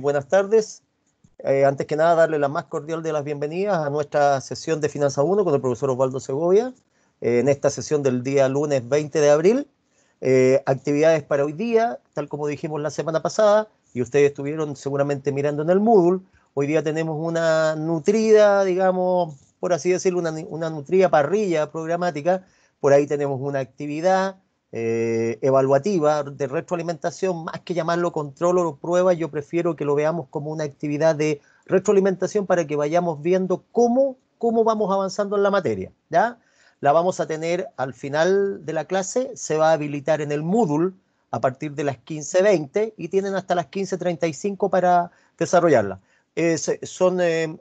Buenas tardes. Antes que nada, darle la más cordial de las bienvenidas a nuestra sesión de Finanza 1 con el profesor Osvaldo Segovia, en esta sesión del día lunes 20 de abril. Actividades para hoy día, tal como dijimos la semana pasada, y ustedes estuvieron seguramente mirando en el Moodle. Hoy día tenemos una nutrida, digamos, por así decirlo, una nutrida parrilla programática. Por ahí tenemos una actividad evaluativa de retroalimentación, más que llamarlo control o prueba, yo prefiero que lo veamos como una actividad de retroalimentación para que vayamos viendo cómo vamos avanzando en la materia, ¿ya? La vamos a tener al final de la clase, se va a habilitar en el Moodle a partir de las 15:20 y tienen hasta las 15:35 para desarrollarla. Son de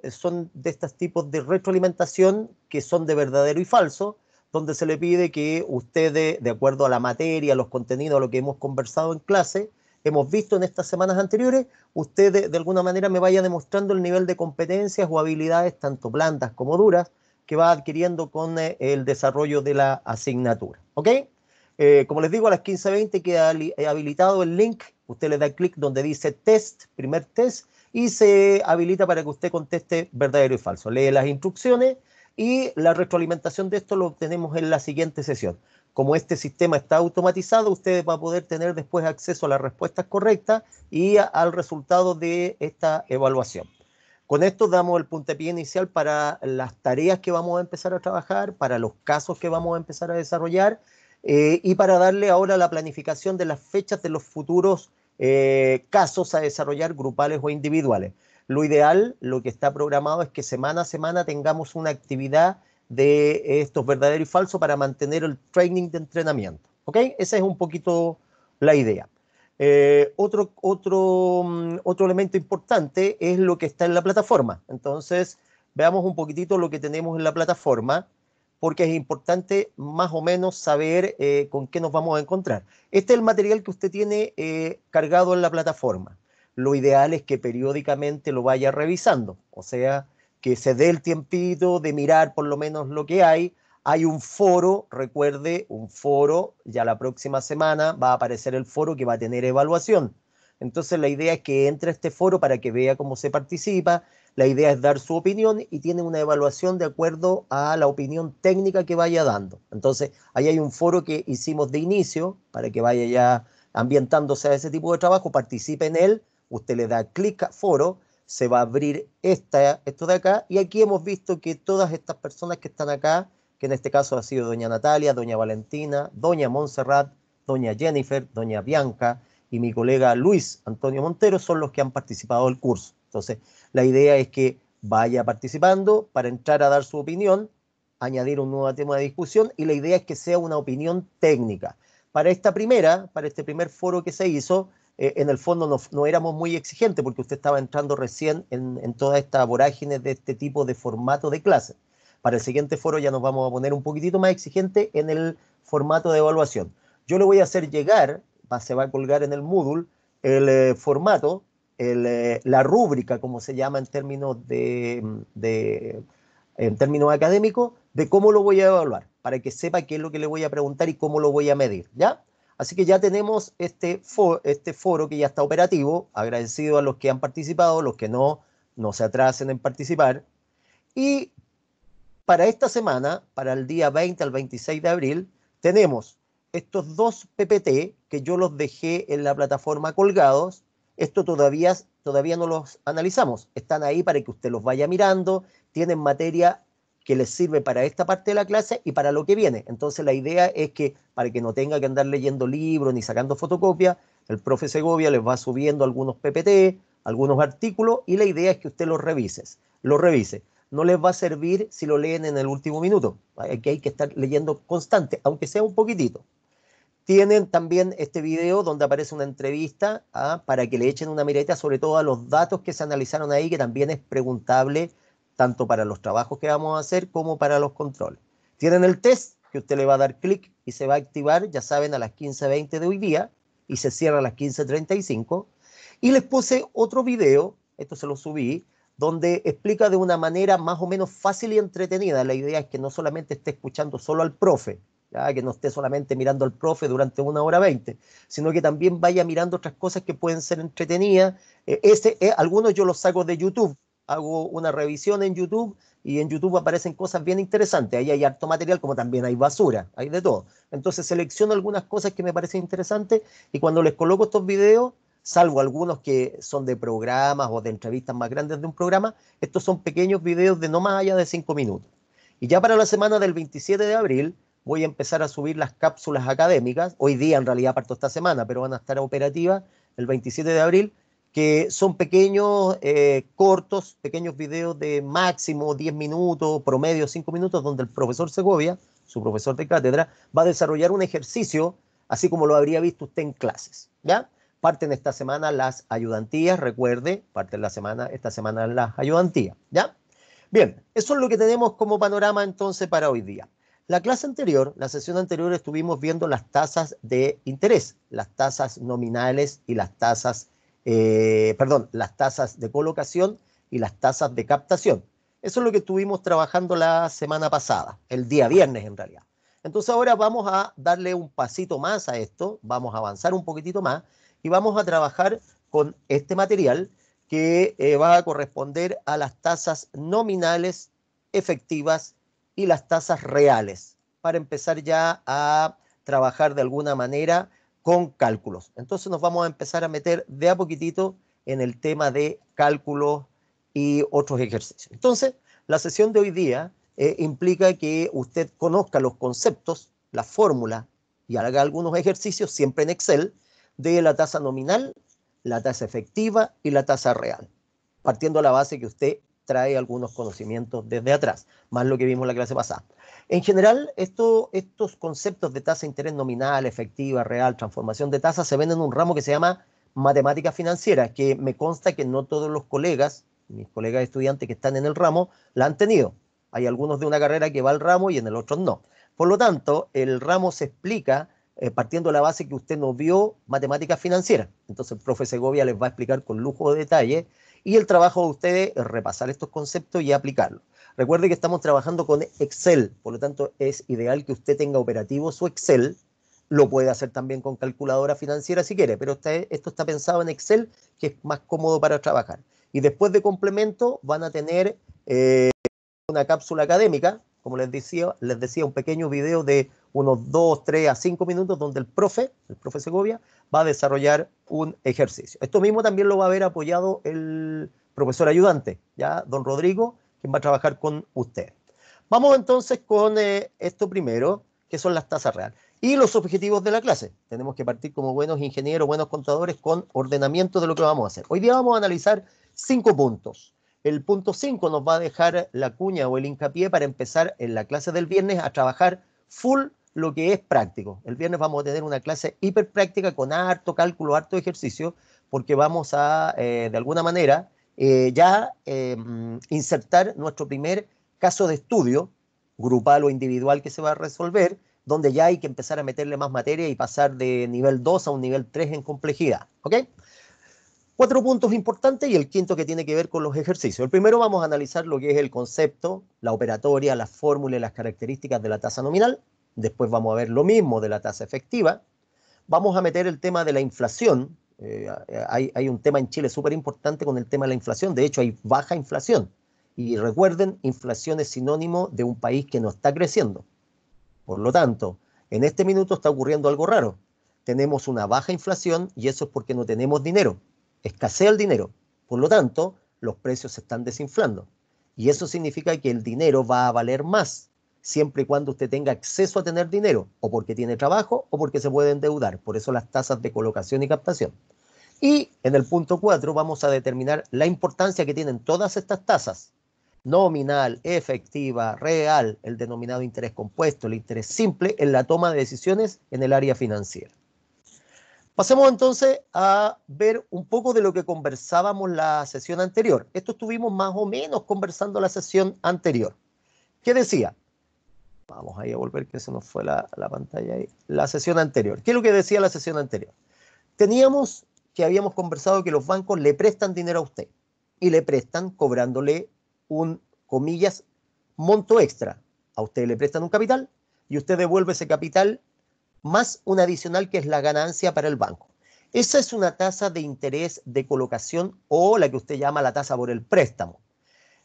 estos tipos de retroalimentación que son de verdadero y falso, donde se le pide que ustedes, de acuerdo a la materia, a los contenidos, a lo que hemos conversado en clase, hemos visto en estas semanas anteriores, ustedes de alguna manera me vaya demostrando el nivel de competencias o habilidades, tanto blandas como duras, que va adquiriendo con el desarrollo de la asignatura. ¿Ok? Como les digo, a las 15:20 queda habilitado el link. Usted le da clic donde dice test, primer test, y se habilita para que usted conteste verdadero y falso. Lee las instrucciones y la retroalimentación de esto lo obtenemos en la siguiente sesión. Como este sistema está automatizado, usted va a poder tener después acceso a las respuestas correctas y al resultado de esta evaluación. Con esto damos el puntapié inicial para las tareas que vamos a empezar a trabajar, para los casos que vamos a empezar a desarrollar y para darle ahora la planificación de las fechas de los futuros casos a desarrollar grupales o individuales. Lo ideal, lo que está programado es que semana a semana tengamos una actividad de estos verdaderos y falsos para mantener el training de entrenamiento. ¿Ok? Esa es un poquito la idea. Otro elemento importante es lo que está en la plataforma. Entonces, veamos un poquitito lo que tenemos en la plataforma, porque es importante más o menos saber con qué nos vamos a encontrar. Este es el material que usted tiene cargado en la plataforma. Lo ideal es que periódicamente lo vaya revisando, o sea, que se dé el tiempito de mirar por lo menos lo que hay. Hay un foro, recuerde, un foro, ya la próxima semana va a aparecer el foro que va a tener evaluación. Entonces la idea es que entre a este foro para que vea cómo se participa. La idea es dar su opinión y tiene una evaluación de acuerdo a la opinión técnica que vaya dando. Entonces ahí hay un foro que hicimos de inicio para que vaya ya ambientándose a ese tipo de trabajo, participe en él, usted le da clic a foro, se va a abrir esto de acá y aquí hemos visto que todas estas personas que están acá, que en este caso ha sido doña Natalia, doña Valentina, doña Montserrat, doña Jennifer, doña Bianca y mi colega Luis Antonio Montero son los que han participado del curso. Entonces, la idea es que vaya participando para entrar a dar su opinión, añadir un nuevo tema de discusión y la idea es que sea una opinión técnica. Para este primer foro que se hizo, en el fondo no éramos muy exigentes porque usted estaba entrando recién en toda esta vorágine de este tipo de formato de clase. Para el siguiente foro ya nos vamos a poner un poquitito más exigente en el formato de evaluación. Yo le voy a hacer llegar, se va a colgar en el Moodle, el formato, la rúbrica, como se llama en términos académicos, de cómo lo voy a evaluar, para que sepa qué es lo que le voy a preguntar y cómo lo voy a medir, ¿ya? Así que ya tenemos este foro que ya está operativo, agradecido a los que han participado, los que no se atrasen en participar. Y para esta semana, para el día 20 al 26 de abril, tenemos estos dos PPT que yo los dejé en la plataforma colgados. Esto todavía no los analizamos. Están ahí para que usted los vaya mirando. Tienen materia que les sirve para esta parte de la clase y para lo que viene. Entonces la idea es que para que no tenga que andar leyendo libros ni sacando fotocopias, el profe Segovia les va subiendo algunos PPT, algunos artículos y la idea es que usted los revise. No les va a servir si lo leen en el último minuto. Aquí hay que estar leyendo constante, aunque sea un poquitito. Tienen también este video donde aparece una entrevista para que le echen una miradita sobre todo a los datos que se analizaron ahí, que también es preguntable tanto para los trabajos que vamos a hacer como para los controles. Tienen el test que usted le va a dar clic y se va a activar, ya saben, a las 15:20 de hoy día y se cierra a las 15:35. Y les puse otro video, esto se lo subí, donde explica de una manera más o menos fácil y entretenida. La idea es que no solamente esté escuchando solo al profe, ya que no esté solamente mirando al profe durante 1 hora 20, sino que también vaya mirando otras cosas que pueden ser entretenidas. Algunos yo los saco de YouTube, hago una revisión en YouTube y en YouTube aparecen cosas bien interesantes. Ahí hay harto material, como también hay basura, hay de todo. Entonces selecciono algunas cosas que me parecen interesantes y cuando les coloco estos videos, salvo algunos que son de programas o de entrevistas más grandes de un programa, estos son pequeños videos de no más allá de 5 minutos. Y ya para la semana del 27 de abril voy a empezar a subir las cápsulas académicas. Hoy día en realidad parto esta semana, pero van a estar operativas el 27 de abril, que son pequeños, cortos, pequeños videos de máximo 10 minutos, promedio 5 minutos, donde el profesor Segovia, su profesor de cátedra, va a desarrollar un ejercicio, así como lo habría visto usted en clases, ¿ya? Parten esta semana las ayudantías, recuerde, parten esta semana las ayudantías, ¿ya? Bien, eso es lo que tenemos como panorama entonces para hoy día. La clase anterior, la sesión anterior, estuvimos viendo las tasas de interés, las tasas nominales y las tasas, las tasas de colocación y las tasas de captación. Eso es lo que estuvimos trabajando la semana pasada, el día viernes en realidad. Entonces ahora vamos a darle un pasito más a esto, vamos a avanzar un poquitito más y vamos a trabajar con este material que va a corresponder a las tasas nominales, efectivas y las tasas reales, para empezar ya a trabajar de alguna manera con cálculos. Entonces nos vamos a empezar a meter de a poquitito en el tema de cálculos y otros ejercicios. Entonces, la sesión de hoy día implica que usted conozca los conceptos, las fórmulas y haga algunos ejercicios siempre en Excel de la tasa nominal, la tasa efectiva y la tasa real, partiendo a la base que usted trae algunos conocimientos desde atrás, más lo que vimos en la clase pasada. En general, estos conceptos de tasa de interés nominal, efectiva, real, transformación de tasa, se ven en un ramo que se llama matemática financiera, que me consta que no todos los colegas, mis colegas estudiantes que están en el ramo, la han tenido. Hay algunos de una carrera que va al ramo y en el otro no. Por lo tanto, el ramo se explica partiendo de la base que usted no vio matemáticas financieras. Entonces el profe Segovia les va a explicar con lujo de detalle y el trabajo de ustedes es repasar estos conceptos y aplicarlos. Recuerde que estamos trabajando con Excel, por lo tanto es ideal que usted tenga operativo su Excel. Lo puede hacer también con calculadora financiera si quiere, pero esto está pensado en Excel, que es más cómodo para trabajar. Y después de complemento van a tener una cápsula académica, como les decía, un pequeño video de unos 2, 3 a 5 minutos donde el profe Segovia, va a desarrollar un ejercicio. Esto mismo también lo va a ver apoyado el profesor ayudante, ya don Rodrigo, quien va a trabajar con usted. Vamos entonces con esto primero, que son las tasas reales. Y los objetivos de la clase. Tenemos que partir como buenos ingenieros, buenos contadores, con ordenamiento de lo que vamos a hacer. Hoy día vamos a analizar 5 puntos. El punto 5 nos va a dejar la cuña o el hincapié para empezar en la clase del viernes a trabajar full lo que es práctico. El viernes vamos a tener una clase hiper práctica con harto cálculo, harto ejercicio, porque vamos a, de alguna manera, insertar nuestro primer caso de estudio, grupal o individual, que se va a resolver, donde ya hay que empezar a meterle más materia y pasar de nivel 2 a un nivel 3 en complejidad. ¿Ok? 4 puntos importantes y el quinto que tiene que ver con los ejercicios. El primero vamos a analizar lo que es el concepto, la operatoria, la fórmula y las características de la tasa nominal. Después vamos a ver lo mismo de la tasa efectiva. Vamos a meter el tema de la inflación. Hay un tema en Chile súper importante con el tema de la inflación. De hecho, hay baja inflación. Y recuerden, inflación es sinónimo de un país que no está creciendo. Por lo tanto, en este minuto está ocurriendo algo raro. Tenemos una baja inflación y eso es porque no tenemos dinero. Escasea el dinero. Por lo tanto, los precios se están desinflando. Y eso significa que el dinero va a valer más, siempre y cuando usted tenga acceso a tener dinero, o porque tiene trabajo o porque se puede endeudar. Por eso las tasas de colocación y captación. Y en el punto 4 vamos a determinar la importancia que tienen todas estas tasas. Nominal, efectiva, real, el denominado interés compuesto, el interés simple, en la toma de decisiones en el área financiera. Pasemos entonces a ver un poco de lo que conversábamos la sesión anterior. Esto estuvimos más o menos conversando la sesión anterior. ¿Qué decía? Vamos ahí a volver, que se nos fue la pantalla ahí. La sesión anterior. ¿Qué es lo que decía la sesión anterior? Teníamos que habíamos conversado que los bancos le prestan dinero a usted y le prestan cobrándole un, comillas, monto extra. A usted le prestan un capital y usted devuelve ese capital más un adicional que es la ganancia para el banco. Esa es una tasa de interés de colocación o la que usted llama la tasa por el préstamo.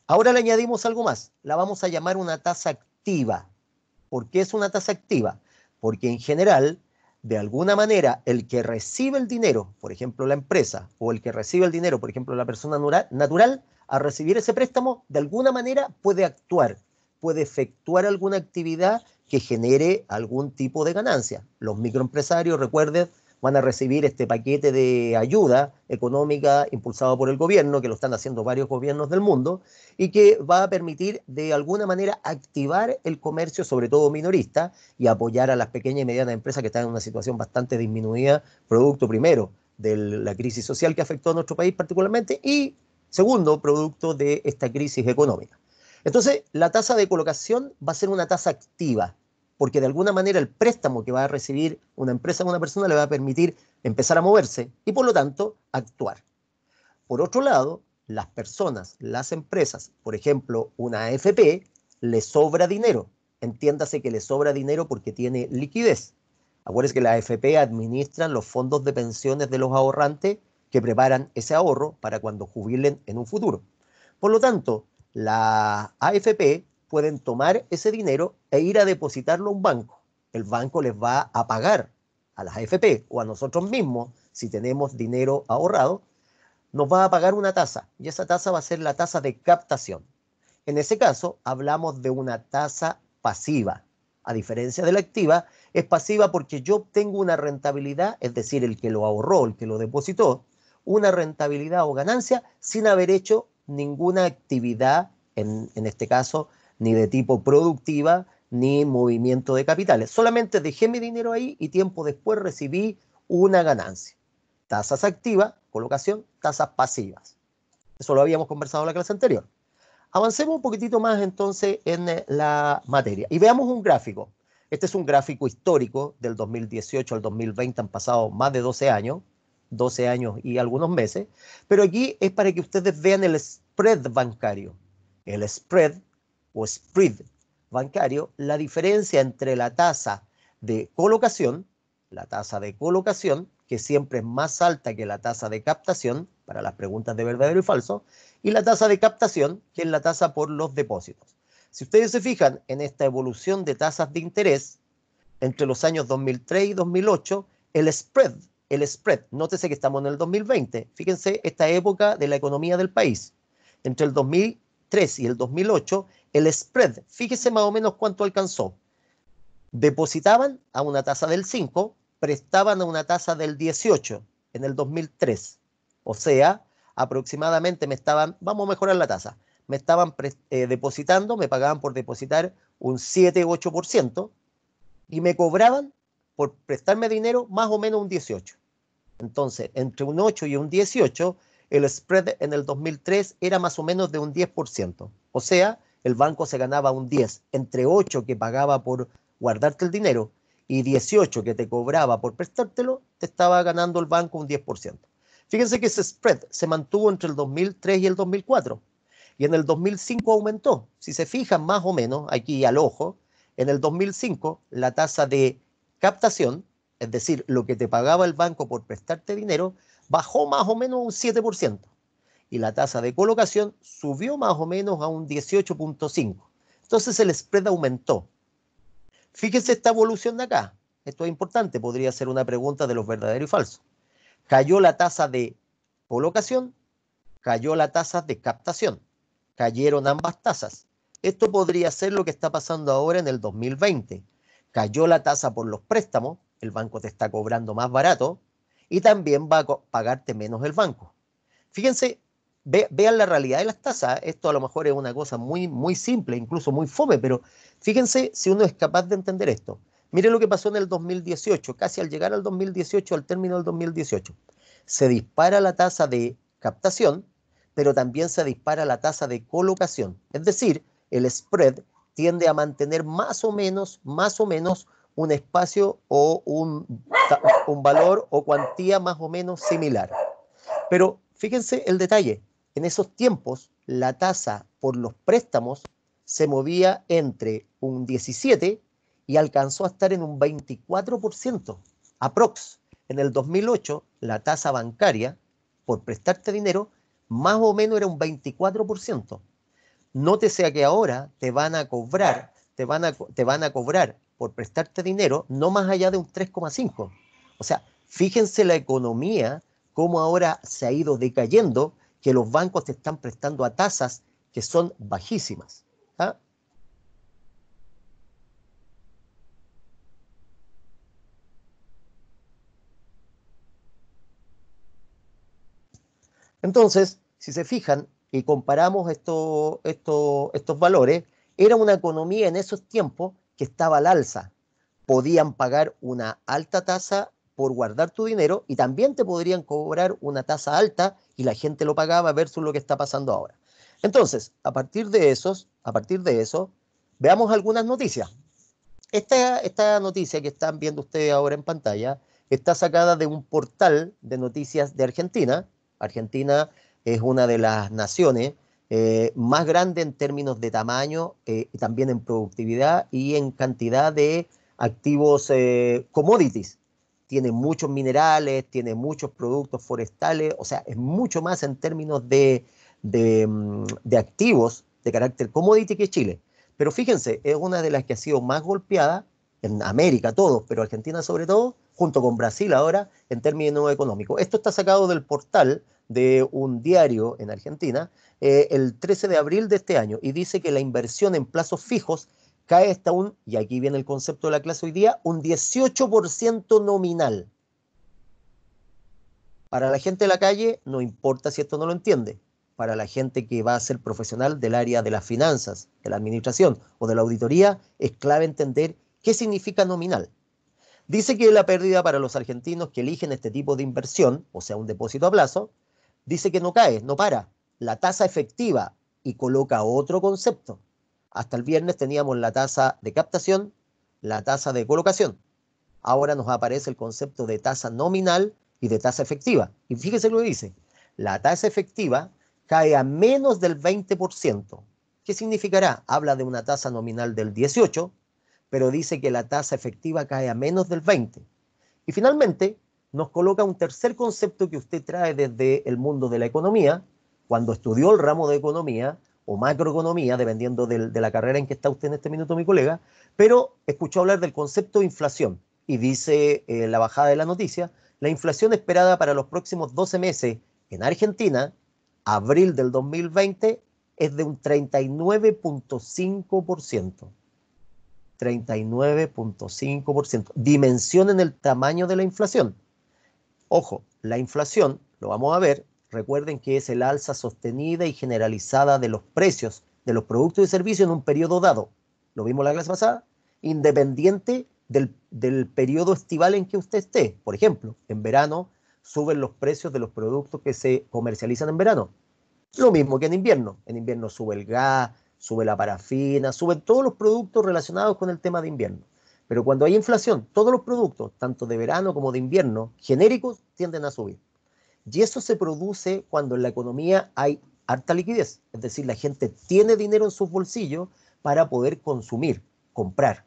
Ahora le añadimos algo más, la vamos a llamar una tasa activa. ¿Por qué es una tasa activa? Porque en general, de alguna manera, el que recibe el dinero, por ejemplo la empresa, o el que recibe el dinero, por ejemplo la persona natural, a recibir ese préstamo, de alguna manera puede actuar, puede efectuar alguna actividad que genere algún tipo de ganancia. Los microempresarios, recuerden, van a recibir este paquete de ayuda económica impulsado por el gobierno, que lo están haciendo varios gobiernos del mundo, y que va a permitir de alguna manera activar el comercio, sobre todo minorista, y apoyar a las pequeñas y medianas empresas que están en una situación bastante disminuida, producto primero de la crisis social que afectó a nuestro país particularmente, y segundo, producto de esta crisis económica. Entonces, la tasa de colocación va a ser una tasa activa, porque de alguna manera el préstamo que va a recibir una empresa a una persona le va a permitir empezar a moverse y por lo tanto actuar. Por otro lado, las personas, las empresas, por ejemplo, una AFP, le sobra dinero. Entiéndase que le sobra dinero porque tiene liquidez. Acuérdense que la AFP administran los fondos de pensiones de los ahorrantes que preparan ese ahorro para cuando jubilen en un futuro. Por lo tanto, las AFP pueden tomar ese dinero e ir a depositarlo a un banco. El banco les va a pagar a las AFP o a nosotros mismos, si tenemos dinero ahorrado, nos va a pagar una tasa y esa tasa va a ser la tasa de captación. En ese caso, hablamos de una tasa pasiva. A diferencia de la activa, es pasiva porque yo obtengo una rentabilidad, es decir, el que lo ahorró, el que lo depositó, una rentabilidad o ganancia sin haber hecho ninguna actividad, en este caso, ni de tipo productiva, ni movimiento de capitales. Solamente dejé mi dinero ahí y tiempo después recibí una ganancia. Tasas activas, colocación, tasas pasivas. Eso lo habíamos conversado en la clase anterior. Avancemos un poquitito más entonces en la materia y veamos un gráfico. Este es un gráfico histórico del 2018 al 2020, han pasado más de 12 años y algunos meses, pero aquí es para que ustedes vean el spread bancario. El spread o spread bancario, la diferencia entre la tasa de colocación, que siempre es más alta que la tasa de captación, para las preguntas de verdadero y falso, y la tasa de captación, que es la tasa por los depósitos. Si ustedes se fijan en esta evolución de tasas de interés entre los años 2003 y 2008, el spread, nótese que estamos en el 2020, fíjense esta época de la economía del país, entre el 2003 y el 2008, el spread, fíjese más o menos cuánto alcanzó. Depositaban a una tasa del 5, prestaban a una tasa del 18 en el 2003. O sea, aproximadamente vamos a mejorar la tasa, me estaban depositando, me pagaban por depositar un 7-8% y me cobraban por prestarme dinero más o menos un 18. Entonces, entre un 8 y un 18, el spread en el 2003 era más o menos de un 10%. O sea, el banco se ganaba un 10, entre 8 que pagaba por guardarte el dinero y 18 que te cobraba por prestártelo, te estaba ganando el banco un 10%. Fíjense que ese spread se mantuvo entre el 2003 y el 2004 y en el 2005 aumentó. Si se fijan más o menos aquí al ojo, en el 2005 la tasa de captación, es decir, lo que te pagaba el banco por prestarte dinero, bajó más o menos un 7% y la tasa de colocación subió más o menos a un 18.5%. Entonces el spread aumentó. Fíjense esta evolución de acá. Esto es importante, podría ser una pregunta de los verdaderos y falsos. Cayó la tasa de colocación, cayó la tasa de captación. Cayeron ambas tasas. Esto podría ser lo que está pasando ahora en el 2020. Cayó la tasa por los préstamos, el banco te está cobrando más barato y también va a pagarte menos el banco. Fíjense, vean la realidad de las tasas. Esto a lo mejor es una cosa muy, muy simple, incluso muy fome, pero fíjense si uno es capaz de entender esto. Miren lo que pasó en el 2018, casi al llegar al 2018, al término del 2018. Se dispara la tasa de captación, pero también se dispara la tasa de colocación. Es decir, el spread tiende a mantener más o menos un espacio o un valor o cuantía más o menos similar. Pero fíjense el detalle, en esos tiempos la tasa por los préstamos se movía entre un 17 y alcanzó a estar en un 24%. Aprox. En el 2008, la tasa bancaria por prestarte dinero más o menos era un 24%. Nótese a que ahora te van a cobrar, te van a cobrar por prestarte dinero no más allá de un 3,5. O sea, fíjense la economía, cómo ahora se ha ido decayendo, que los bancos te están prestando a tasas que son bajísimas. ¿Ah? Entonces, si se fijan y comparamos estos valores, era una economía en esos tiempos que estaba al alza. Podían pagar una alta tasa por guardar tu dinero y también te podrían cobrar una tasa alta y la gente lo pagaba versus lo que está pasando ahora. Entonces, a partir de eso, veamos algunas noticias. Esta noticia que están viendo ustedes ahora en pantalla está sacada de un portal de noticias de Argentina. Argentina es una de las naciones más grandes en términos de tamaño, y también en productividad y en cantidad de activos commodities. Tiene muchos minerales, tiene muchos productos forestales, o sea, es mucho más en términos de activos de carácter commodity que Chile. Pero fíjense, es una de las que ha sido más golpeada en América, todos, pero Argentina sobre todo, junto con Brasil ahora, en términos económicos. Esto está sacado del portal de un diario en Argentina el 13 de abril de este año y dice que la inversión en plazos fijos cae hasta un, y aquí viene el concepto de la clase hoy día, un 18% nominal. Para la gente de la calle no importa si esto no lo entiende. Para la gente que va a ser profesional del área de las finanzas, de la administración o de la auditoría, es clave entender qué significa nominal. Dice que la pérdida para los argentinos que eligen este tipo de inversión, o sea, un depósito a plazo, dice que no cae, no para. La tasa efectiva y coloca otro concepto. Hasta el viernes teníamos la tasa de captación, la tasa de colocación. Ahora nos aparece el concepto de tasa nominal y de tasa efectiva. Y fíjese lo que dice. La tasa efectiva cae a menos del 20%. ¿Qué significará? Habla de una tasa nominal del 18%, pero dice que la tasa efectiva cae a menos del 20%. Y finalmente nos coloca un tercer concepto que usted trae desde el mundo de la economía, cuando estudió el ramo de economía o macroeconomía, dependiendo de la carrera en que está usted en este minuto, mi colega, pero escuchó hablar del concepto de inflación y dice la bajada de la noticia, la inflación esperada para los próximos 12 meses en Argentina, abril del 2020, es de un 39,5%. 39,5%. Dimensionen el tamaño de la inflación. Ojo, la inflación, lo vamos a ver, recuerden que es el alza sostenida y generalizada de los precios de los productos y servicios en un periodo dado. Lo vimos la clase pasada, independiente del periodo estival en que usted esté. Por ejemplo, en verano suben los precios de los productos que se comercializan en verano. Lo mismo que en invierno. En invierno sube el gas, sube la parafina, suben todos los productos relacionados con el tema de invierno. Pero cuando hay inflación, todos los productos, tanto de verano como de invierno, genéricos, tienden a subir. Y eso se produce cuando en la economía hay harta liquidez. Es decir, la gente tiene dinero en sus bolsillos para poder consumir, comprar.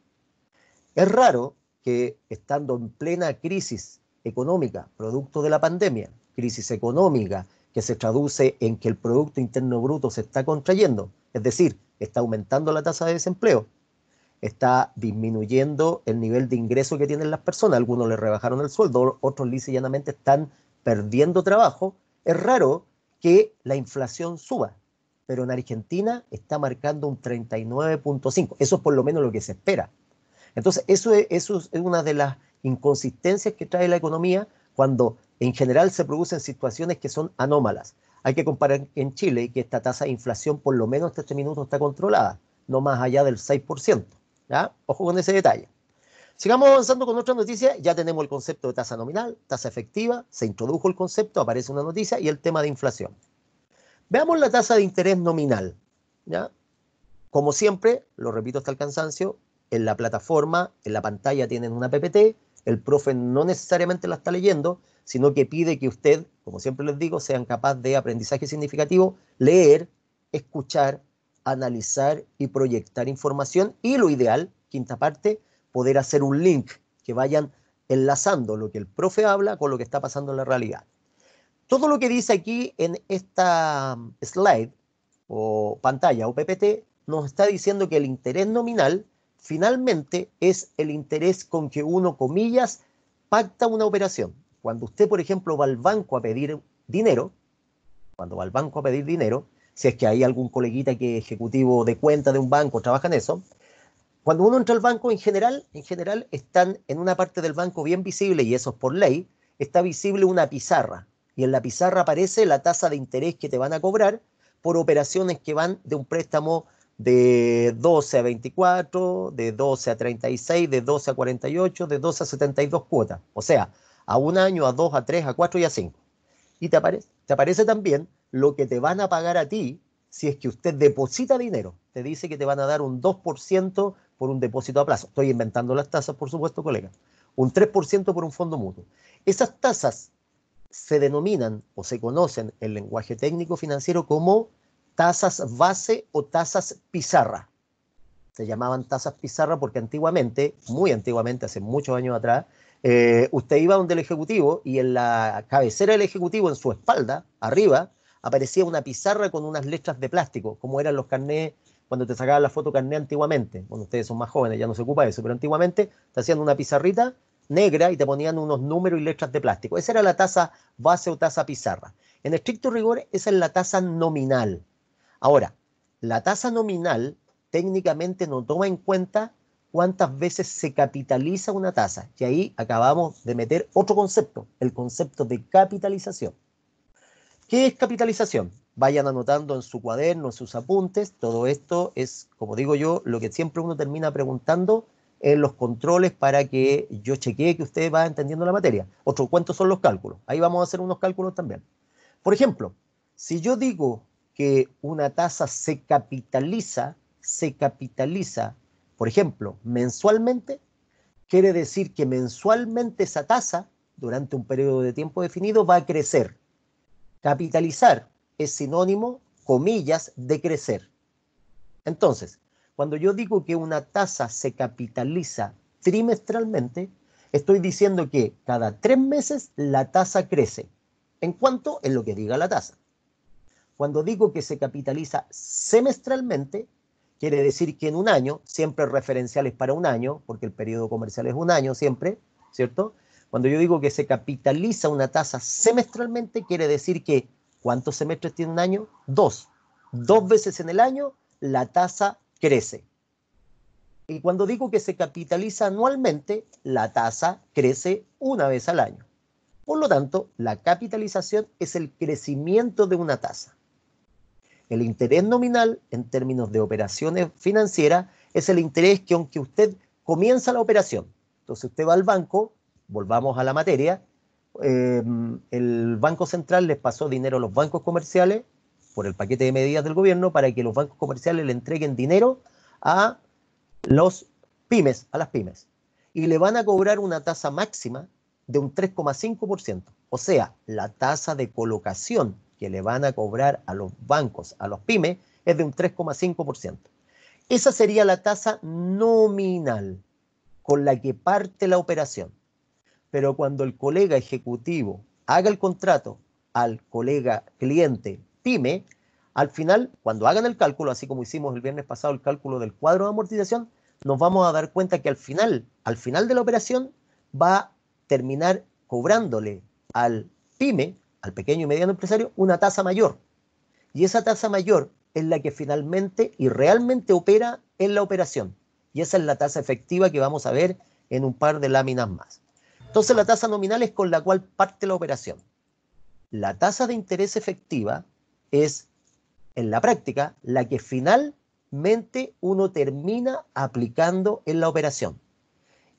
Es raro que estando en plena crisis económica, producto de la pandemia, crisis económica que se traduce en que el Producto Interno Bruto se está contrayendo, es decir, está aumentando la tasa de desempleo, está disminuyendo el nivel de ingreso que tienen las personas, algunos le rebajaron el sueldo, otros lisa y llanamente están perdiendo trabajo, es raro que la inflación suba, pero en Argentina está marcando un 39,5, eso es por lo menos lo que se espera. Entonces, eso es una de las inconsistencias que trae la economía cuando en general se producen situaciones que son anómalas. Hay que comparar en Chile que esta tasa de inflación por lo menos hasta este minuto está controlada, no más allá del 6%. ¿Ya? Ojo con ese detalle. Sigamos avanzando con otra noticia. Ya tenemos el concepto de tasa nominal, tasa efectiva, se introdujo el concepto, aparece una noticia y el tema de inflación. Veamos la tasa de interés nominal. ¿Ya? Como siempre, lo repito hasta el cansancio, en la plataforma, en la pantalla tienen una PPT, el profe no necesariamente la está leyendo, sino que pide que usted, como siempre les digo, sean capaz de aprendizaje significativo, leer, escuchar, analizar y proyectar información y lo ideal, quinta parte, poder hacer un link que vayan enlazando lo que el profe habla con lo que está pasando en la realidad. Todo lo que dice aquí en esta slide o pantalla o PPT nos está diciendo que el interés nominal finalmente es el interés con que uno, comillas, pacta una operación. Cuando usted, por ejemplo, va al banco a pedir dinero, si es que hay algún coleguita que es ejecutivo de cuenta de un banco, trabaja en eso, cuando uno entra al banco, en general están en una parte del banco bien visible, y eso es por ley, está visible una pizarra. Y en la pizarra aparece la tasa de interés que te van a cobrar por operaciones que van de un préstamo de 12 a 24, de 12 a 36, de 12 a 48, de 12 a 72 cuotas. O sea, a un año, a 2, a 3, a 4 y a 5. Y te aparece también lo que te van a pagar a ti si es que usted deposita dinero. Te dice que te van a dar un 2% por un depósito a plazo. Estoy inventando las tasas, por supuesto, colega. Un 3% por un fondo mutuo. Esas tasas se denominan o se conocen en lenguaje técnico financiero como tasas base o tasas pizarra. Se llamaban tasas pizarra porque antiguamente, muy antiguamente, hace muchos años atrás, usted iba donde el ejecutivo y en la cabecera del ejecutivo, en su espalda, arriba, aparecía una pizarra con unas letras de plástico, como eran los carnés cuando te sacaban la foto carné antiguamente. Bueno, ustedes son más jóvenes, ya no se ocupa de eso, pero antiguamente te hacían una pizarrita negra y te ponían unos números y letras de plástico. Esa era la tasa base o tasa pizarra. En estricto rigor, esa es la tasa nominal. Ahora, la tasa nominal técnicamente no toma en cuenta cuántas veces se capitaliza una tasa. Y ahí acabamos de meter otro concepto, el concepto de capitalización. ¿Qué es capitalización? Vayan anotando en su cuaderno, en sus apuntes. Todo esto es, como digo yo, lo que siempre uno termina preguntando en los controles para que yo chequee que usted va entendiendo la materia. Otro, ¿cuántos son los cálculos? Ahí vamos a hacer unos cálculos también. Por ejemplo, si yo digo que una tasa se capitaliza, por ejemplo, mensualmente, quiere decir que mensualmente esa tasa, durante un periodo de tiempo definido, va a crecer. Capitalizar es sinónimo, comillas, de crecer. Entonces, cuando yo digo que una tasa se capitaliza trimestralmente, estoy diciendo que cada 3 meses la tasa crece. ¿En cuánto? En lo que diga la tasa. Cuando digo que se capitaliza semestralmente, quiere decir que en un año, siempre referenciales para un año, porque el periodo comercial es un año siempre, ¿cierto? Cuando yo digo que se capitaliza una tasa semestralmente, quiere decir que ¿cuántos semestres tiene un año? 2. 2 veces en el año la tasa crece. Y cuando digo que se capitaliza anualmente, la tasa crece una vez al año. Por lo tanto, la capitalización es el crecimiento de una tasa. El interés nominal, en términos de operaciones financieras, es el interés que aunque usted comienza la operación, entonces usted va al banco, volvamos a la materia, el Banco Central les pasó dinero a los bancos comerciales por el paquete de medidas del gobierno para que los bancos comerciales le entreguen dinero a los pymes, a las pymes. Y le van a cobrar una tasa máxima de un 3,5%. O sea, la tasa de colocación que le van a cobrar a los bancos, a los pymes, es de un 3,5%. Esa sería la tasa nominal con la que parte la operación. Pero cuando el colega ejecutivo haga el contrato al colega cliente pyme, al final, cuando hagan el cálculo, así como hicimos el viernes pasado el cálculo del cuadro de amortización, nos vamos a dar cuenta que al final de la operación va a terminar cobrándole al pyme, al pequeño y mediano empresario, una tasa mayor. Y esa tasa mayor es la que finalmente y realmente opera en la operación. Y esa es la tasa efectiva que vamos a ver en un par de láminas más. Entonces la tasa nominal es con la cual parte la operación. La tasa de interés efectiva es, en la práctica, la que finalmente uno termina aplicando en la operación.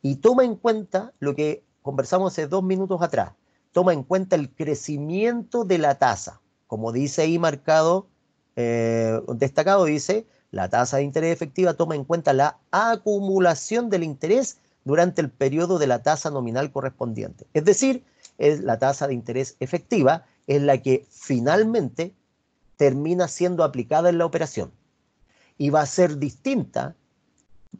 Y toma en cuenta lo que conversamos hace 2 minutos atrás. Toma en cuenta el crecimiento de la tasa. Como dice ahí marcado, destacado, dice, la tasa de interés efectiva toma en cuenta la acumulación del interés durante el periodo de la tasa nominal correspondiente. Es decir, es la tasa de interés efectiva es la que finalmente termina siendo aplicada en la operación. Y va a ser distinta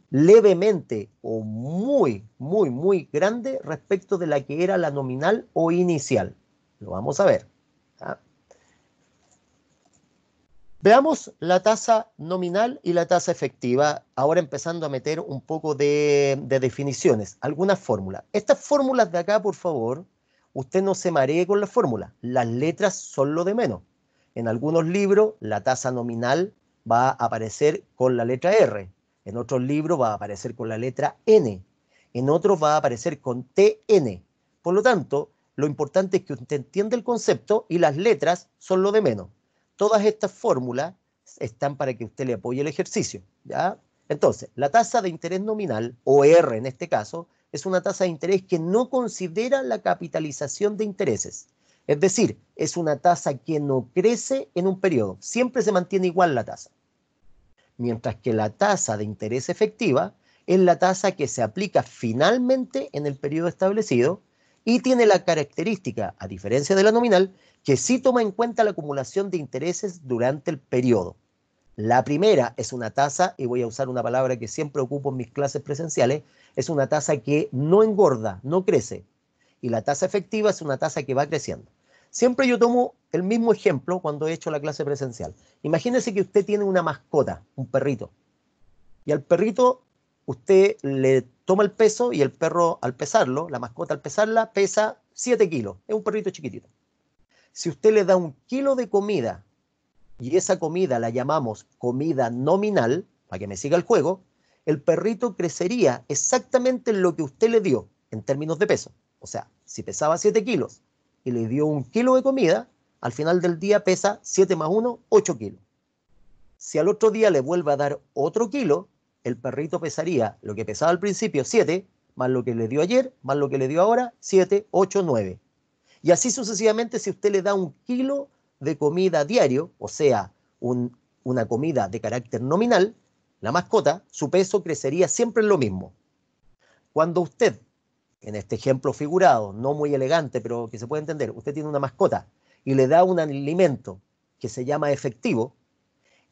levemente o muy grande respecto de la que era la nominal o inicial. Lo vamos a ver. ¿Ah? Veamos la tasa nominal y la tasa efectiva, ahora empezando a meter un poco de definiciones, algunas fórmulas. Estas fórmulas de acá, por favor, usted no se maree con las fórmulas, las letras son lo de menos. En algunos libros la tasa nominal va a aparecer con la letra R, en otros libros va a aparecer con la letra N, en otros va a aparecer con TN. Por lo tanto, lo importante es que usted entienda el concepto y las letras son lo de menos. Todas estas fórmulas están para que usted le apoye el ejercicio, ¿ya? Entonces, la tasa de interés nominal, o R en este caso, es una tasa de interés que no considera la capitalización de intereses. Es decir, es una tasa que no crece en un periodo, siempre se mantiene igual la tasa. Mientras que la tasa de interés efectiva es la tasa que se aplica finalmente en el periodo establecido y tiene la característica, a diferencia de la nominal, que sí toma en cuenta la acumulación de intereses durante el periodo. La primera es una tasa, y voy a usar una palabra que siempre ocupo en mis clases presenciales, es una tasa que no engorda, no crece. Y la tasa efectiva es una tasa que va creciendo. Siempre yo tomo el mismo ejemplo cuando he hecho la clase presencial. Imagínese que usted tiene una mascota, un perrito, y al perrito usted le toma el peso y el perro al pesarlo, la mascota al pesarla, pesa 7 kilos. Es un perrito chiquitito. Si usted le da 1 kilo de comida y esa comida la llamamos comida nominal, para que me siga el juego, el perrito crecería exactamente en lo que usted le dio en términos de peso. O sea, si pesaba 7 kilos y le dio 1 kilo de comida, al final del día pesa 7 más 1, 8 kilos. Si al otro día le vuelve a dar otro kilo, el perrito pesaría lo que pesaba al principio, 7, más lo que le dio ayer, más lo que le dio ahora, 7, 8, 9. Y así sucesivamente, si usted le da 1 kilo de comida diario, o sea, una comida de carácter nominal, la mascota, su peso crecería siempre en lo mismo. Cuando usted, en este ejemplo figurado, no muy elegante, pero que se puede entender, usted tiene una mascota y le da un alimento que se llama efectivo,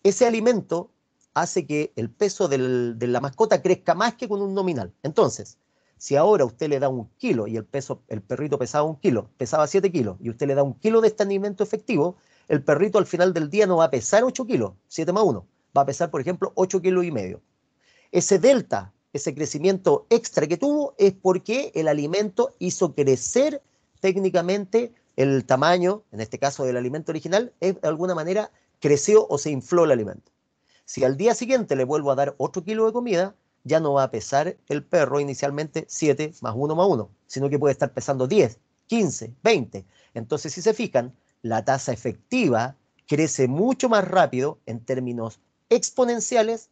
ese alimento hace que el peso de la mascota crezca más que con un nominal. Entonces, si ahora usted le da 1 kilo y el perrito pesaba 1 kilo, pesaba 7 kilos, y usted le da 1 kilo de este alimento efectivo, el perrito al final del día no va a pesar 8 kilos, 7 más 1, va a pesar, por ejemplo, 8 kilos y medio. Ese delta, ese crecimiento extra que tuvo, es porque el alimento hizo crecer técnicamente el tamaño, en este caso del alimento original, de alguna manera creció o se infló el alimento. Si al día siguiente le vuelvo a dar otro kilo de comida, ya no va a pesar el perro inicialmente 7 más 1 más 1, sino que puede estar pesando 10, 15, 20. Entonces, si se fijan, la tasa efectiva crece mucho más rápido en términos exponenciales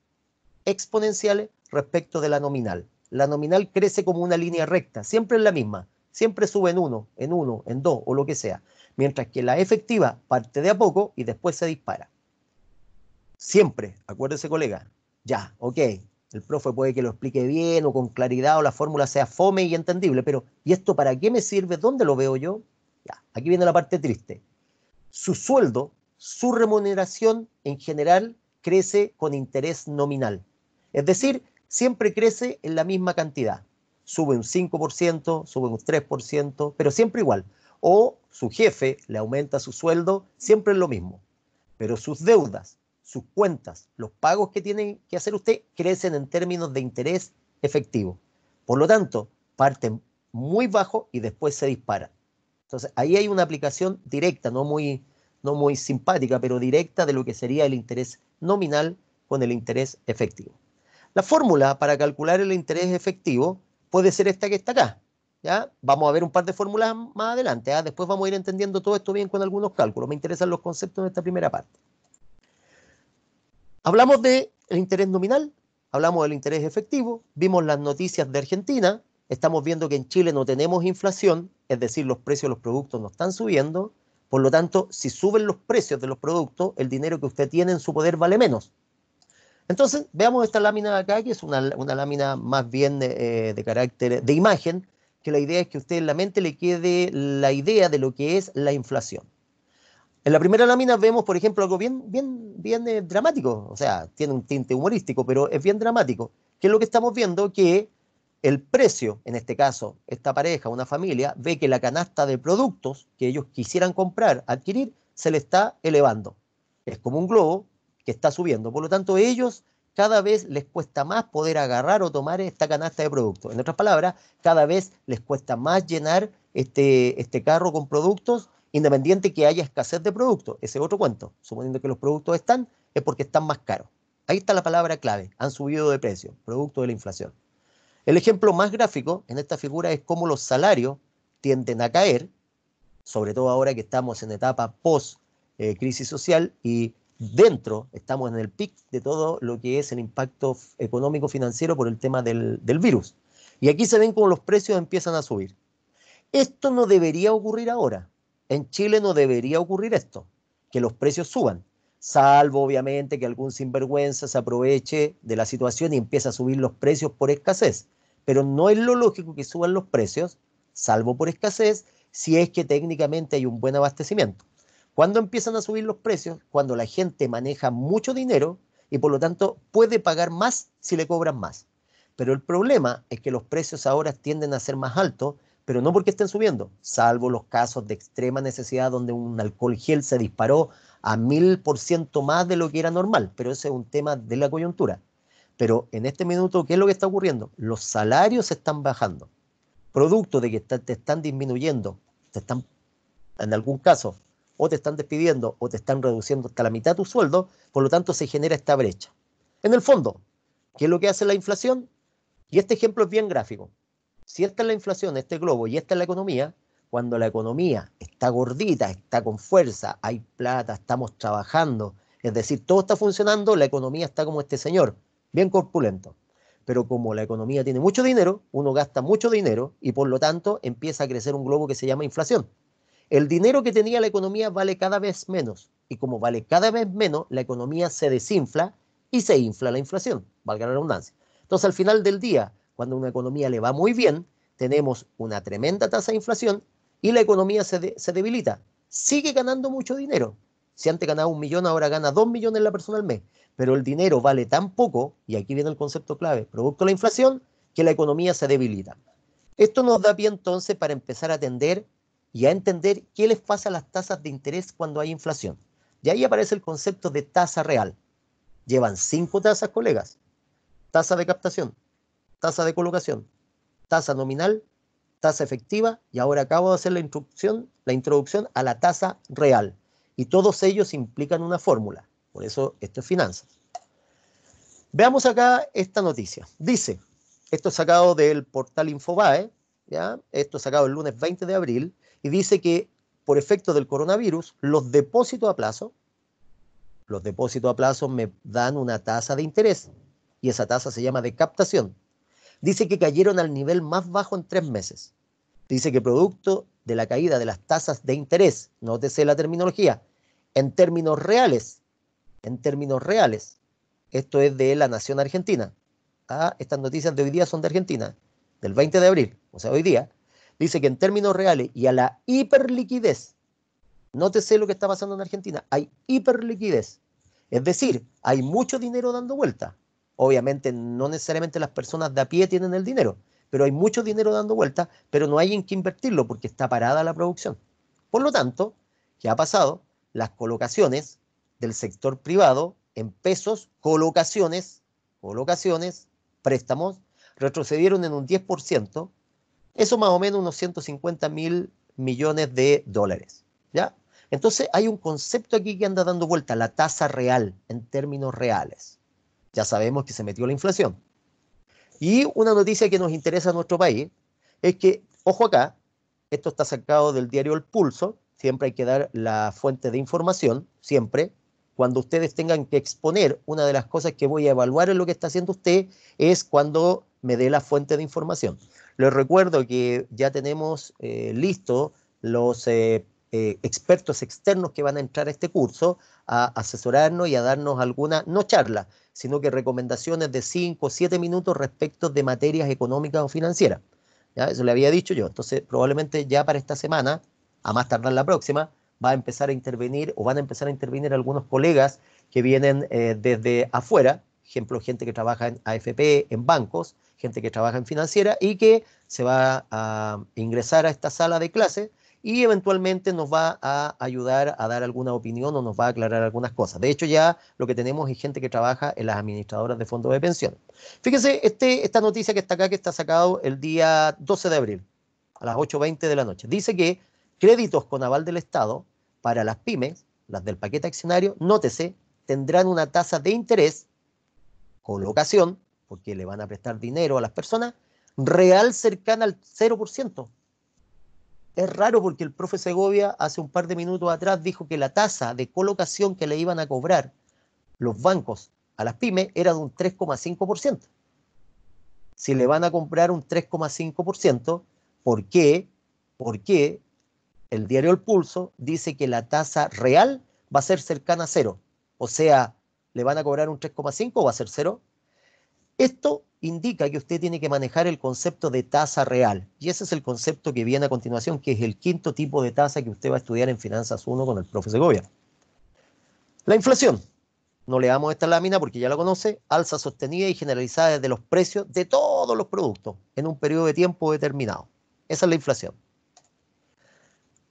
respecto de la nominal. La nominal crece como una línea recta, siempre es la misma, siempre sube en 1, en 2 o lo que sea, mientras que la efectiva parte de a poco y después se dispara. Siempre, acuérdese colega, ya, ok, el profe puede que lo explique bien o con claridad o la fórmula sea fome y entendible, pero ¿y esto para qué me sirve? ¿Dónde lo veo yo? Ya, aquí viene la parte triste. Su sueldo, su remuneración en general crece con interés nominal. Es decir, siempre crece en la misma cantidad. Sube un 5%, sube un 3%, pero siempre igual. O su jefe le aumenta su sueldo, siempre es lo mismo. Pero sus deudas, sus cuentas, los pagos que tiene que hacer usted crecen en términos de interés efectivo. Por lo tanto, parten muy bajo y después se disparan. Entonces, ahí hay una aplicación directa, no muy simpática, pero directa de lo que sería el interés nominal con el interés efectivo. La fórmula para calcular el interés efectivo puede ser esta que está acá. ¿Ya? Vamos a ver un par de fórmulas más adelante. ¿Ya? Después vamos a ir entendiendo todo esto bien con algunos cálculos. Me interesan los conceptos de esta primera parte. Hablamos del interés nominal, hablamos del interés efectivo, vimos las noticias de Argentina, estamos viendo que en Chile no tenemos inflación, es decir, los precios de los productos no están subiendo, por lo tanto, si suben los precios de los productos, el dinero que usted tiene en su poder vale menos. Entonces, veamos esta lámina de acá, que es una lámina más bien de carácter de imagen, que la idea es que a usted en la mente le quede la idea de lo que es la inflación. En la primera lámina vemos, por ejemplo, algo bien dramático, o sea, tiene un tinte humorístico, pero es bien dramático, ¿Qué es lo que estamos viendo? Que el precio, en este caso, esta pareja, una familia, ve que la canasta de productos que ellos quisieran comprar, adquirir, se le está elevando. Es como un globo que está subiendo. Por lo tanto, ellos cada vez les cuesta más poder agarrar o tomar esta canasta de productos. En otras palabras, cada vez les cuesta más llenar este carro con productos, independiente que haya escasez de productos. Ese es otro cuento. Suponiendo que los productos están, es porque están más caros. Ahí está la palabra clave. Han subido de precio, producto de la inflación. El ejemplo más gráfico en esta figura es cómo los salarios tienden a caer, sobre todo ahora que estamos en etapa post crisis social y dentro estamos en el pic de todo lo que es el impacto económico financiero por el tema del virus. Y aquí se ven cómo los precios empiezan a subir. Esto no debería ocurrir ahora. En Chile no debería ocurrir esto, que los precios suban, salvo obviamente que algún sinvergüenza se aproveche de la situación y empiece a subir los precios por escasez. Pero no es lo lógico que suban los precios, salvo por escasez, si es que técnicamente hay un buen abastecimiento. ¿Cuándo empiezan a subir los precios? Cuando la gente maneja mucho dinero y por lo tanto puede pagar más si le cobran más. Pero el problema es que los precios ahora tienden a ser más altos, pero no porque estén subiendo, salvo los casos de extrema necesidad donde un alcohol gel se disparó a 1000% más de lo que era normal, pero ese es un tema de la coyuntura. Pero en este minuto, ¿qué es lo que está ocurriendo? Los salarios están bajando, producto de que te están disminuyendo, te están, en algún caso, o te están despidiendo o te están reduciendo hasta la mitad tu sueldo, por lo tanto se genera esta brecha. En el fondo, ¿qué es lo que hace la inflación? Y este ejemplo es bien gráfico. Si esta es la inflación, este globo, y esta es la economía, cuando la economía está gordita, está con fuerza, hay plata, estamos trabajando, es decir, todo está funcionando, la economía está como este señor, bien corpulento. Pero como la economía tiene mucho dinero, uno gasta mucho dinero y por lo tanto empieza a crecer un globo que se llama inflación. El dinero que tenía la economía vale cada vez menos y como vale cada vez menos, la economía se desinfla y se infla la inflación, valga la redundancia. Entonces, al final del día, cuando a una economía le va muy bien, tenemos una tremenda tasa de inflación y la economía se debilita. Sigue ganando mucho dinero. Si antes ganaba 1 millón, ahora gana 2 millones la persona al mes. Pero el dinero vale tan poco, y aquí viene el concepto clave, producto de la inflación, que la economía se debilita. Esto nos da pie entonces para empezar a atender y a entender qué les pasa a las tasas de interés cuando hay inflación. Y ahí aparece el concepto de tasa real. Llevan 5 tasas, colegas. Tasa de captación, tasa de colocación, tasa nominal, tasa efectiva y ahora acabo de hacer la introducción a la tasa real. Y todos ellos implican una fórmula. Por eso esto es finanzas. Veamos acá esta noticia. Dice, esto es sacado del portal Infobae, ¿ya? Esto es sacado el lunes 20 de abril, y dice que por efecto del coronavirus, los depósitos a plazo me dan una tasa de interés, y esa tasa se llama de captación. Dice que cayeron al nivel más bajo en 3 meses. Dice que producto de la caída de las tasas de interés, nótese la terminología, en términos reales, esto es de la Nación Argentina. Estas noticias de hoy día son de Argentina, del 20 de abril, o sea, hoy día. Dice que en términos reales y a la hiperliquidez, nótese lo que está pasando en Argentina, hay hiperliquidez. Es decir, hay mucho dinero dando vuelta. Obviamente no necesariamente las personas de a pie tienen el dinero, pero hay mucho dinero dando vuelta, pero no hay en qué invertirlo porque está parada la producción. Por lo tanto, ¿qué ha pasado? Las colocaciones del sector privado en pesos, colocaciones, préstamos, retrocedieron en un 10%, eso más o menos unos 150.000 millones de dólares, ¿ya? Entonces hay un concepto aquí que anda dando vuelta, la tasa real, en términos reales. Ya sabemos que se metió la inflación. Y una noticia que nos interesa a nuestro país es que, ojo acá, esto está sacado del diario El Pulso, siempre hay que dar la fuente de información, siempre. Cuando ustedes tengan que exponer, una de las cosas que voy a evaluar en lo que está haciendo usted es cuando me dé la fuente de información. Les recuerdo que ya tenemos listos los expertos externos que van a entrar a este curso a asesorarnos y a darnos alguna, no charla, sino que recomendaciones de 5 o 7 minutos respecto de materias económicas o financieras. ¿Ya? Eso le había dicho yo. Entonces, probablemente ya para esta semana, a más tardar la próxima, va a empezar a intervenir o van a empezar a intervenir algunos colegas que vienen desde afuera, ejemplo, gente que trabaja en AFP, en bancos, gente que trabaja en financiera y que se va a ingresar a esta sala de clase y eventualmente nos va a ayudar a dar alguna opinión o nos va a aclarar algunas cosas. De hecho, ya lo que tenemos es gente que trabaja en las administradoras de fondos de pensión. Fíjense, esta noticia que está acá, que está sacado el día 12 de abril, a las 8:20 de la noche. Dice que créditos con aval del Estado para las pymes, las del paquete accionario, nótese, tendrán una tasa de interés, colocación, porque le van a prestar dinero a las personas, real cercana al 0%. Es raro porque el profe Segovia hace un par de minutos atrás dijo que la tasa de colocación que le iban a cobrar los bancos a las pymes era de un 3,5%. Si le van a comprar un 3,5%, ¿por qué? Porque el diario El Pulso dice que la tasa real va a ser cercana a cero. O sea, ¿le van a cobrar un 3,5 o va a ser cero? Esto indica que usted tiene que manejar el concepto de tasa real. Y ese es el concepto que viene a continuación, que es el quinto tipo de tasa que usted va a estudiar en Finanzas 1 con el profe Segovia. La inflación. No leamos esta lámina porque ya la conoce. Alza sostenida y generalizada de los precios de todos los productos en un periodo de tiempo determinado. Esa es la inflación.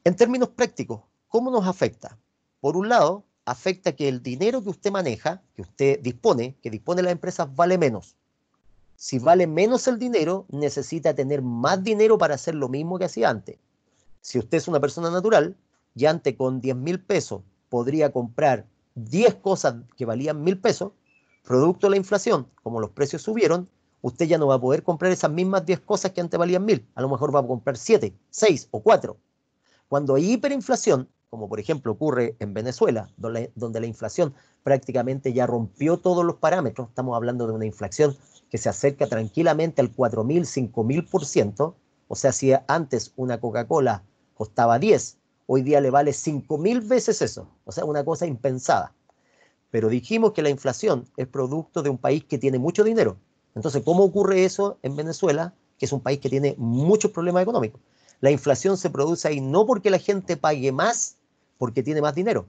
En términos prácticos, ¿cómo nos afecta? Por un lado, afecta que el dinero que usted maneja, que usted dispone, que dispone las empresas, vale menos. Si vale menos el dinero, necesita tener más dinero para hacer lo mismo que hacía antes. Si usted es una persona natural, y antes con 10.000 pesos podría comprar 10 cosas que valían 1.000 pesos, producto de la inflación, como los precios subieron, usted ya no va a poder comprar esas mismas 10 cosas que antes valían 1.000. A lo mejor va a comprar 7, 6 o 4. Cuando hay hiperinflación, como por ejemplo ocurre en Venezuela, donde la inflación prácticamente ya rompió todos los parámetros, estamos hablando de una inflación que se acerca tranquilamente al 4.000, 5.000%, o sea, si antes una Coca-Cola costaba 10, hoy día le vale 5.000 veces eso, o sea, una cosa impensada. Pero dijimos que la inflación es producto de un país que tiene mucho dinero. Entonces, ¿cómo ocurre eso en Venezuela, que es un país que tiene muchos problemas económicos? La inflación se produce ahí no porque la gente pague más, porque tiene más dinero.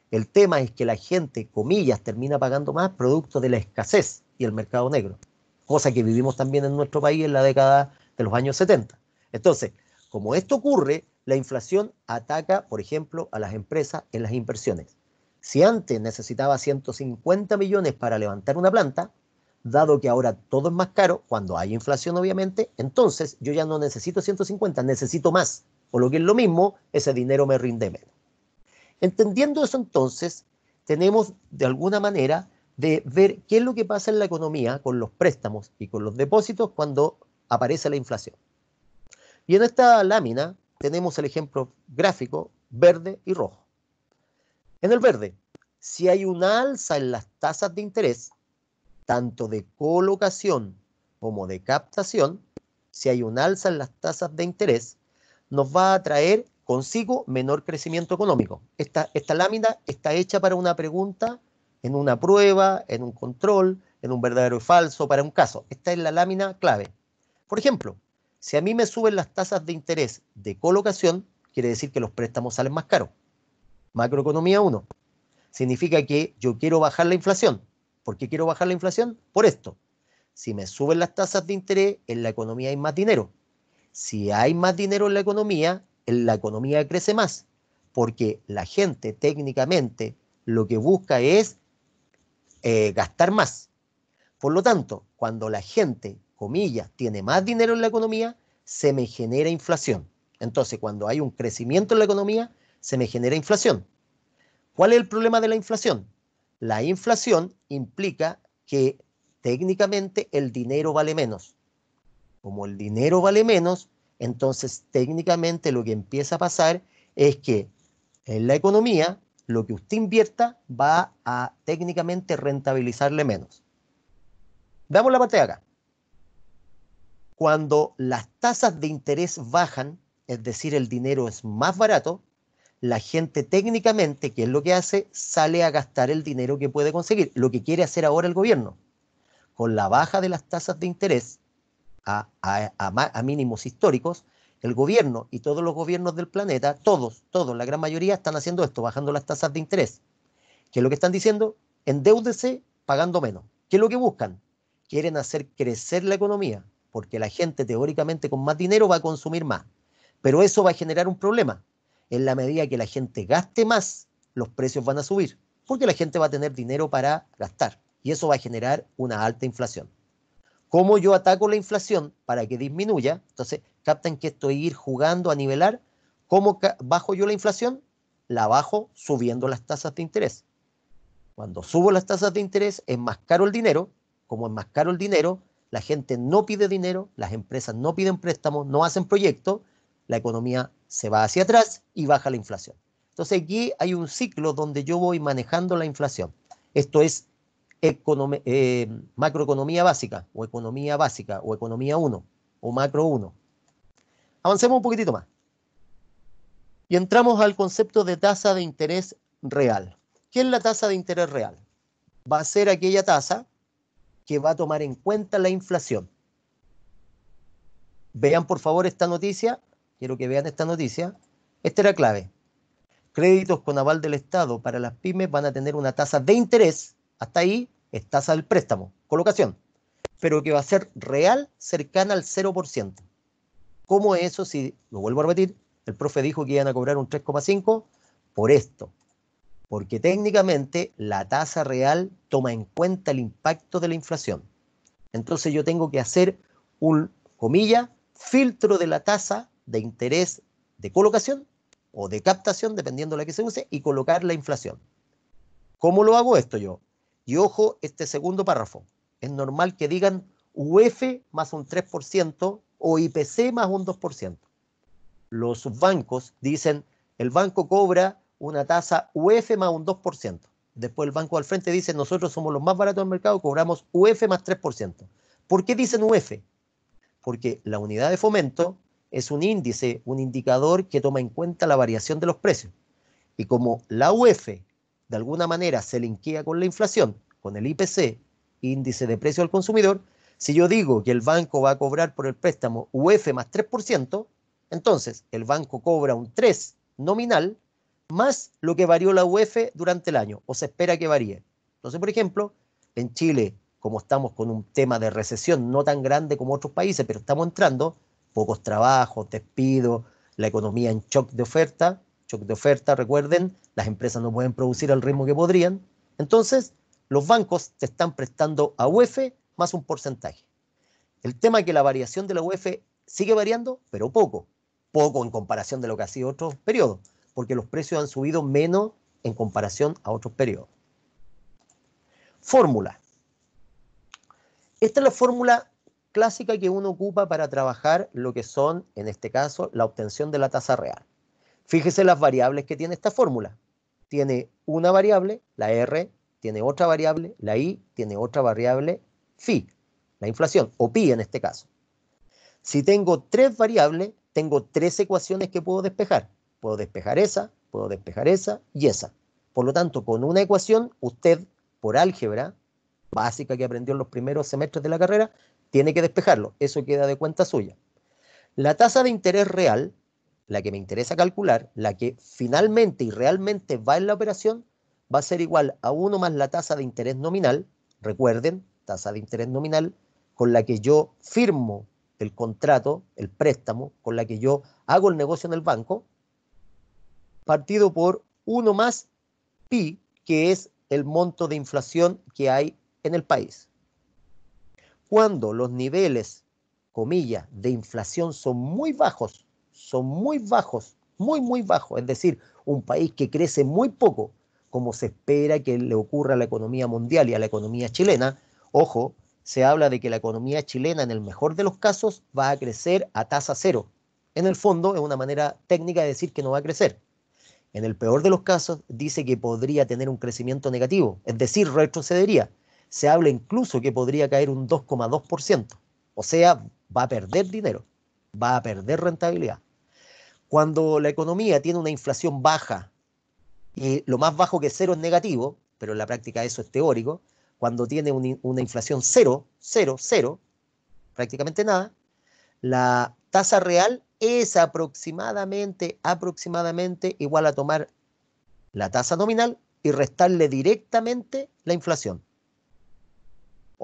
El tema es que la gente, comillas, termina pagando más producto de la escasez y el mercado negro, cosa que vivimos también en nuestro país en la década de los años 70. Entonces, como esto ocurre, la inflación ataca, por ejemplo, a las empresas en las inversiones. Si antes necesitaba 150 millones para levantar una planta, dado que ahora todo es más caro, cuando hay inflación obviamente, entonces yo ya no necesito 150, necesito más. O lo que es lo mismo, ese dinero me rinde menos. Entendiendo eso entonces, tenemos de alguna manera de ver qué es lo que pasa en la economía con los préstamos y con los depósitos cuando aparece la inflación. Y en esta lámina tenemos el ejemplo gráfico verde y rojo. En el verde, si hay una alza en las tasas de interés, tanto de colocación como de captación, si hay un alza en las tasas de interés, nos va a traer consigo menor crecimiento económico. Esta lámina está hecha para una pregunta, en una prueba, en un control, en un verdadero y falso, para un caso. Esta es la lámina clave. Por ejemplo, si a mí me suben las tasas de interés de colocación, quiere decir que los préstamos salen más caros. Macroeconomía 1. Significa que yo quiero bajar la inflación. ¿Por qué quiero bajar la inflación? Por esto. Si me suben las tasas de interés, en la economía hay más dinero. Si hay más dinero en la economía crece más. Porque la gente técnicamente lo que busca es gastar más. Por lo tanto, cuando la gente, comillas, tiene más dinero en la economía, se me genera inflación. Entonces, cuando hay un crecimiento en la economía, se me genera inflación. ¿Cuál es el problema de la inflación? La inflación implica que técnicamente el dinero vale menos. Como el dinero vale menos, entonces técnicamente lo que empieza a pasar es que en la economía lo que usted invierta va a técnicamente rentabilizarle menos. Veamos la parte de acá. Cuando las tasas de interés bajan, es decir, el dinero es más barato, la gente técnicamente, ¿qué es lo que hace? Sale a gastar el dinero que puede conseguir. Lo que quiere hacer ahora el gobierno. Con la baja de las tasas de interés a mínimos históricos, el gobierno y todos los gobiernos del planeta, todos, la gran mayoría están haciendo esto, bajando las tasas de interés. ¿Qué es lo que están diciendo? Endeúdese pagando menos. ¿Qué es lo que buscan? Quieren hacer crecer la economía, porque la gente teóricamente con más dinero va a consumir más. Pero eso va a generar un problema. En la medida que la gente gaste más, los precios van a subir, porque la gente va a tener dinero para gastar. Y eso va a generar una alta inflación. ¿Cómo yo ataco la inflación para que disminuya? Entonces, captan que esto es ir jugando a nivelar. ¿Cómo bajo yo la inflación? La bajo subiendo las tasas de interés. Cuando subo las tasas de interés es más caro el dinero. Como es más caro el dinero, la gente no pide dinero, las empresas no piden préstamos, no hacen proyectos, la economía se va hacia atrás y baja la inflación. Entonces aquí hay un ciclo donde yo voy manejando la inflación. Esto es macroeconomía básica o economía 1 o macro 1. Avancemos un poquitito más. Y entramos al concepto de tasa de interés real. ¿Qué es la tasa de interés real? Va a ser aquella tasa que va a tomar en cuenta la inflación. Vean por favor esta noticia, quiero que vean esta noticia. Esta era clave. Créditos con aval del Estado para las pymes van a tener una tasa de interés, hasta ahí es tasa del préstamo, colocación, pero que va a ser real cercana al 0%. ¿Cómo es eso? Si lo vuelvo a repetir, el profe dijo que iban a cobrar un 3,5 por esto, porque técnicamente la tasa real toma en cuenta el impacto de la inflación. Entonces yo tengo que hacer un, comilla, filtro de la tasa de interés de colocación o de captación, dependiendo de la que se use, y colocar la inflación. ¿Cómo lo hago esto yo? Y ojo, este segundo párrafo. Es normal que digan UF más un 3% o IPC más un 2%. Los bancos dicen, el banco cobra una tasa UF más un 2%. Después el banco al frente dice, nosotros somos los más baratos del mercado, cobramos UF más 3%. ¿Por qué dicen UF? Porque la unidad de fomento es un índice, un indicador que toma en cuenta la variación de los precios. Y como la UF de alguna manera se linkea con la inflación, con el IPC, índice de precio al consumidor, si yo digo que el banco va a cobrar por el préstamo UF más 3%, entonces el banco cobra un 3 nominal más lo que varió la UF durante el año, o se espera que varíe. Entonces, por ejemplo, en Chile, como estamos con un tema de recesión no tan grande como otros países, pero estamos entrando, pocos trabajos, despidos, la economía en shock de oferta, recuerden, las empresas no pueden producir al ritmo que podrían, entonces los bancos te están prestando a UF más un porcentaje. El tema es que la variación de la UF sigue variando, pero poco en comparación de lo que ha sido otros periodos, porque los precios han subido menos en comparación a otros periodos. Fórmula. Esta es la fórmula clásica que uno ocupa para trabajar lo que son, en este caso, la obtención de la tasa real. Fíjese las variables que tiene esta fórmula. Tiene una variable, la R, tiene otra variable, la I, tiene otra variable, phi, la inflación, o pi en este caso. Si tengo tres variables, tengo tres ecuaciones que puedo despejar. Puedo despejar esa y esa. Por lo tanto, con una ecuación, usted, por álgebra básica que aprendió en los primeros semestres de la carrera, tiene que despejarlo. Eso queda de cuenta suya. La tasa de interés real, la que me interesa calcular, la que finalmente y realmente va en la operación, va a ser igual a 1 más la tasa de interés nominal, recuerden, tasa de interés nominal, con la que yo firmo el contrato, el préstamo, con la que yo hago el negocio en el banco, partido por 1 más pi, que es el monto de inflación que hay en el país. Cuando los niveles, comillas, de inflación son muy bajos, muy bajos, es decir, un país que crece muy poco, como se espera que le ocurra a la economía mundial y a la economía chilena, ojo, se habla de que la economía chilena en el mejor de los casos va a crecer a tasa cero. En el fondo es una manera técnica de decir que no va a crecer. En el peor de los casos dice que podría tener un crecimiento negativo, es decir, retrocedería. Se habla incluso que podría caer un 2,2%. O sea, va a perder dinero, va a perder rentabilidad. Cuando la economía tiene una inflación baja y lo más bajo que cero es negativo, pero en la práctica eso es teórico, cuando tiene una inflación cero, prácticamente nada, la tasa real es aproximadamente igual a tomar la tasa nominal y restarle directamente la inflación.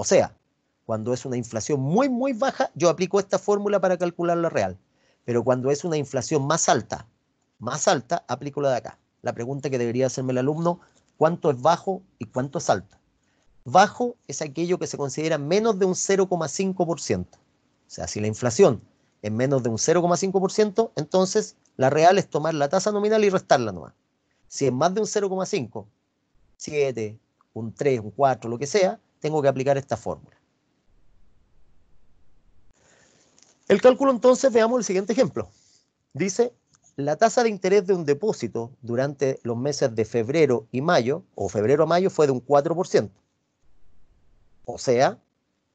O sea, cuando es una inflación muy, muy baja, yo aplico esta fórmula para calcular la real. Pero cuando es una inflación más alta, aplico la de acá. La pregunta que debería hacerme el alumno, ¿cuánto es bajo y cuánto es alto? Bajo es aquello que se considera menos de un 0,5%. O sea, si la inflación es menos de un 0,5%, entonces la real es tomar la tasa nominal y restarla nomás. Si es más de un 0,5, 7, un 3, un 4, lo que sea, tengo que aplicar esta fórmula. El cálculo entonces, veamos el siguiente ejemplo. Dice, la tasa de interés de un depósito durante los meses de febrero y mayo, o febrero a mayo, fue de un 4%. O sea,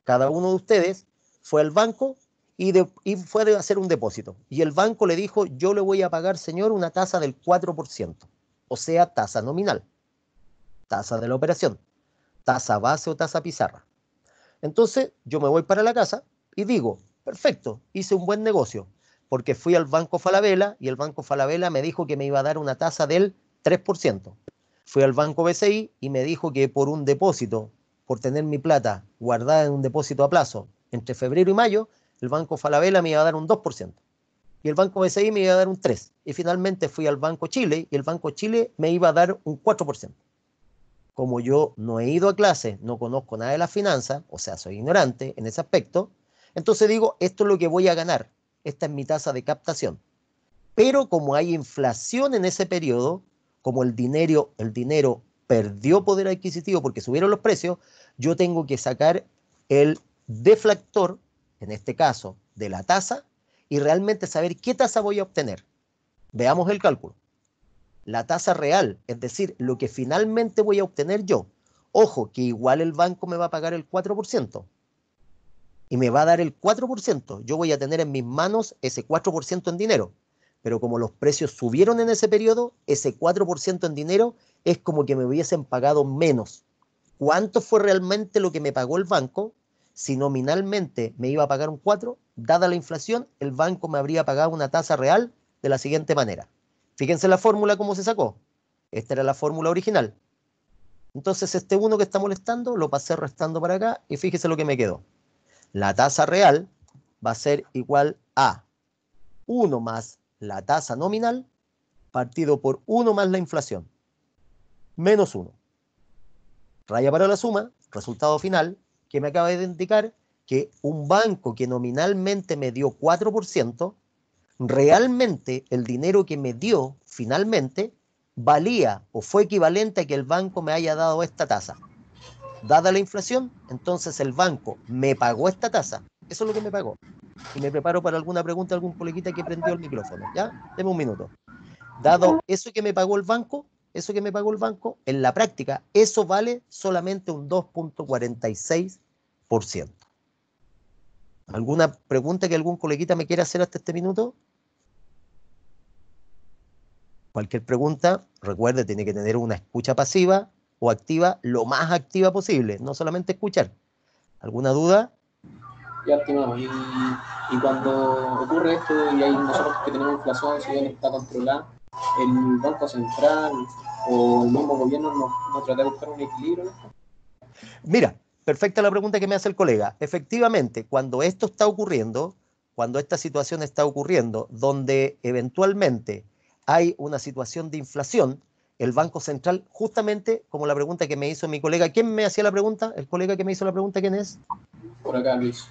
cada uno de ustedes fue al banco y fue a hacer un depósito. Y el banco le dijo, yo le voy a pagar, señor, una tasa del 4%. O sea, tasa nominal, tasa de la operación, tasa base o tasa pizarra. Entonces, yo me voy para la casa y digo, perfecto, hice un buen negocio, porque fui al Banco Falabella y el Banco Falabella me dijo que me iba a dar una tasa del 3%. Fui al Banco BCI y me dijo que por un depósito, por tener mi plata guardada en un depósito a plazo entre febrero y mayo, el Banco Falabella me iba a dar un 2%. Y el Banco BCI me iba a dar un 3%. Y finalmente fui al Banco Chile y el Banco Chile me iba a dar un 4%. Como yo no he ido a clase, no conozco nada de las finanzas, o sea, soy ignorante en ese aspecto, entonces digo, esto es lo que voy a ganar, esta es mi tasa de captación. Pero como hay inflación en ese periodo, como el dinero perdió poder adquisitivo porque subieron los precios, yo tengo que sacar el deflactor, en este caso, de la tasa, y realmente saber qué tasa voy a obtener. Veamos el cálculo. La tasa real, es decir, lo que finalmente voy a obtener yo. Ojo, que igual el banco me va a pagar el 4% y me va a dar el 4%. Yo voy a tener en mis manos ese 4% en dinero. Pero como los precios subieron en ese periodo, ese 4% en dinero es como que me hubiesen pagado menos. ¿Cuánto fue realmente lo que me pagó el banco? Si nominalmente me iba a pagar un 4, dada la inflación, el banco me habría pagado una tasa real de la siguiente manera. Fíjense la fórmula cómo se sacó. Esta era la fórmula original. Entonces este 1 que está molestando lo pasé restando para acá y fíjese lo que me quedó. La tasa real va a ser igual a 1 más la tasa nominal partido por 1 más la inflación, menos 1. Raya para la suma, resultado final, que me acaba de indicar que un banco que nominalmente me dio 4%, realmente el dinero que me dio finalmente valía o fue equivalente a que el banco me haya dado esta tasa. Dada la inflación, entonces el banco me pagó esta tasa. Eso es lo que me pagó. Y me preparo para alguna pregunta de algún coleguita que prendió el micrófono. ¿Ya? Deme un minuto. Dado eso que me pagó el banco, en la práctica, eso vale solamente un 2,46%. ¿Alguna pregunta que algún coleguita me quiera hacer hasta este minuto? Cualquier pregunta, recuerde, tiene que tener una escucha pasiva o activa, lo más activa posible, no solamente escuchar. ¿Alguna duda? Ya, estimado, y cuando ocurre esto y hay nosotros que tenemos inflación, si bien está controlada, el Banco Central o el mismo gobierno nos trata de buscar un equilibrio. Mira, perfecta la pregunta que me hace el colega. Efectivamente, cuando esto está ocurriendo, cuando esta situación está ocurriendo, donde eventualmente hay una situación de inflación, el Banco Central, justamente como la pregunta que me hizo mi colega, ¿quién me hacía la pregunta? El colega que me hizo la pregunta, ¿quién es? Por acá, Luis.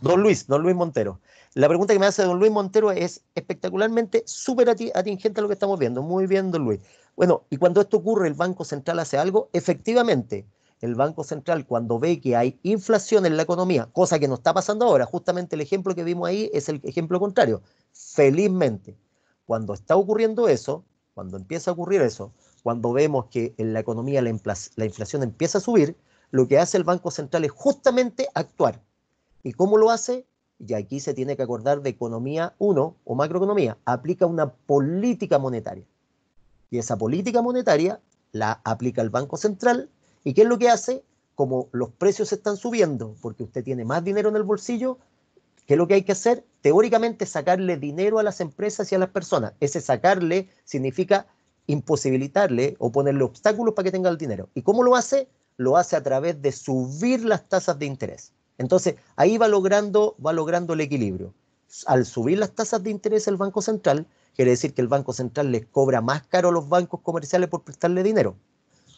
Don Luis Montero. La pregunta que me hace don Luis Montero es espectacularmente súper atingente a lo que estamos viendo. Muy bien, don Luis. Bueno, y cuando esto ocurre, ¿el Banco Central hace algo? Efectivamente, el Banco Central, cuando ve que hay inflación en la economía, cosa que no está pasando ahora, justamente el ejemplo que vimos ahí es el ejemplo contrario. Felizmente, cuando está ocurriendo eso, cuando empieza a ocurrir eso, cuando vemos que en la economía la inflación empieza a subir, lo que hace el Banco Central es justamente actuar. ¿Y cómo lo hace? Y aquí se tiene que acordar de economía 1 o macroeconomía. Aplica una política monetaria. Y esa política monetaria la aplica el Banco Central. ¿Y qué es lo que hace? Como los precios están subiendo, porque usted tiene más dinero en el bolsillo, ¿qué es lo que hay que hacer? Teóricamente sacarle dinero a las empresas y a las personas. Ese sacarle significa imposibilitarle o ponerle obstáculos para que tenga el dinero. ¿Y cómo lo hace? lo hace a través de subir las tasas de interés. Entonces, ahí va logrando el equilibrio. Al subir las tasas de interés el Banco Central, quiere decir que el Banco Central les cobra más caro a los bancos comerciales por prestarle dinero.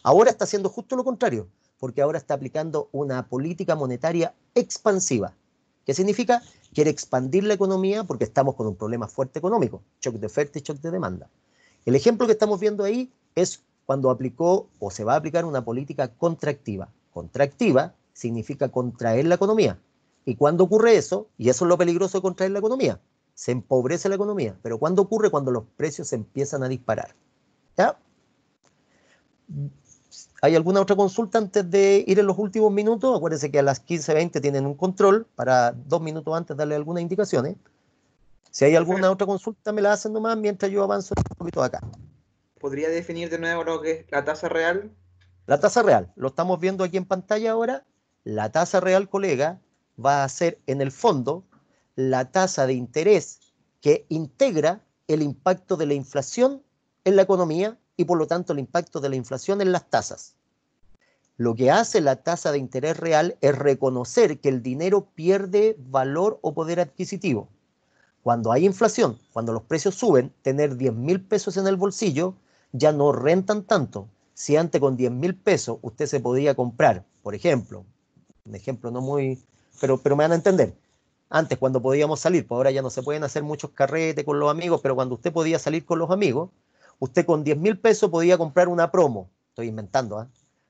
Ahora está haciendo justo lo contrario, porque ahora está aplicando una política monetaria expansiva. ¿Qué significa? Quiere expandir la economía porque estamos con un problema fuerte económico, shock de oferta y shock de demanda. El ejemplo que estamos viendo ahí es cuando aplicó o se va a aplicar una política contractiva. Contractiva significa contraer la economía. ¿Y cuándo ocurre eso? Y eso es lo peligroso de contraer la economía. Se empobrece la economía. Pero ¿cuándo ocurre? Cuando los precios se empiezan a disparar. ¿Ya? ¿Hay alguna otra consulta antes de ir en los últimos minutos? Acuérdense que a las 15:20 tienen un control para 2 minutos antes darle algunas indicaciones. Si hay alguna otra consulta, me la hacen nomás mientras yo avanzo un poquito acá. ¿Podría definir de nuevo lo que es la tasa real? La tasa real, lo estamos viendo aquí en pantalla ahora. La tasa real, colega, va a ser en el fondo la tasa de interés que integra el impacto de la inflación en la economía y por lo tanto el impacto de la inflación en las tasas. Lo que hace la tasa de interés real es reconocer que el dinero pierde valor o poder adquisitivo. Cuando hay inflación, cuando los precios suben, tener 10.000 pesos en el bolsillo ya no rentan tanto. Si antes con 10.000 pesos usted se podía comprar, por ejemplo, un ejemplo no muy, pero me van a entender. Antes cuando podíamos salir, pues ahora ya no se pueden hacer muchos carretes con los amigos, pero cuando usted podía salir con los amigos, usted con 10.000 pesos podía comprar una promo, estoy inventando, ¿eh?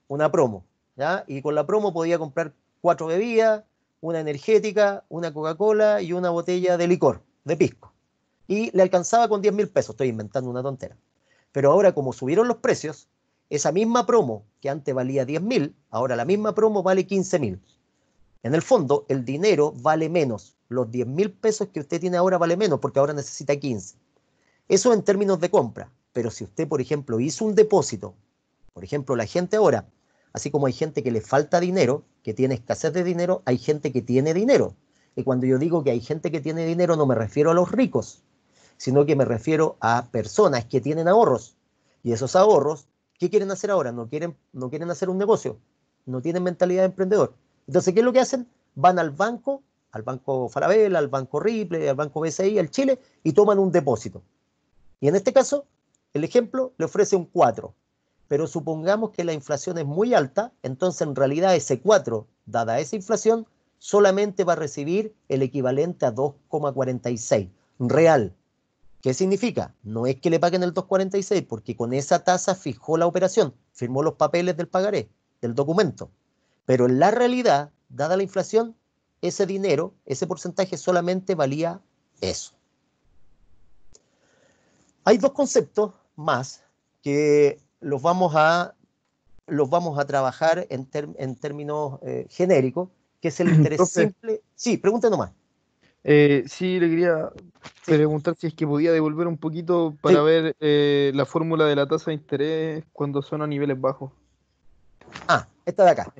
Una promo, ¿ya? Y con la promo podía comprar 4 bebidas, una energética, una Coca-Cola y una botella de licor, de pisco. Y le alcanzaba con 10.000 pesos, estoy inventando una tontera. Pero ahora como subieron los precios, esa misma promo que antes valía 10.000, ahora la misma promo vale 15.000. En el fondo, el dinero vale menos. Los 10.000 pesos que usted tiene ahora vale menos porque ahora necesita 15. Eso en términos de compra. Pero si usted, por ejemplo, hizo un depósito, por ejemplo, la gente ahora, así como hay gente que le falta dinero, que tiene escasez de dinero, hay gente que tiene dinero. Y cuando yo digo que hay gente que tiene dinero, no me refiero a los ricos, sino que me refiero a personas que tienen ahorros. Y esos ahorros, ¿qué quieren hacer ahora? No quieren hacer un negocio, no tienen mentalidad de emprendedor. Entonces, ¿qué es lo que hacen? Van al Banco Falabella, al Banco Ripley, al Banco BCI, al Chile, y toman un depósito. Y en este caso, el ejemplo le ofrece un 4. Pero supongamos que la inflación es muy alta, entonces en realidad ese 4, dada esa inflación, solamente va a recibir el equivalente a 2,46 real. ¿Qué significa? No es que le paguen el 2,46 porque con esa tasa fijó la operación, firmó los papeles del pagaré, del documento. Pero en la realidad, dada la inflación, ese dinero, ese porcentaje solamente valía eso. Hay dos conceptos más que los vamos a trabajar en términos genéricos, que es el interés Profe, simple. Sí, pregunta nomás. sí, le quería Sí, preguntar si es que podía devolver un poquito para sí. ver la fórmula de la tasa de interés cuando son a niveles bajos. Ah, esta de acá.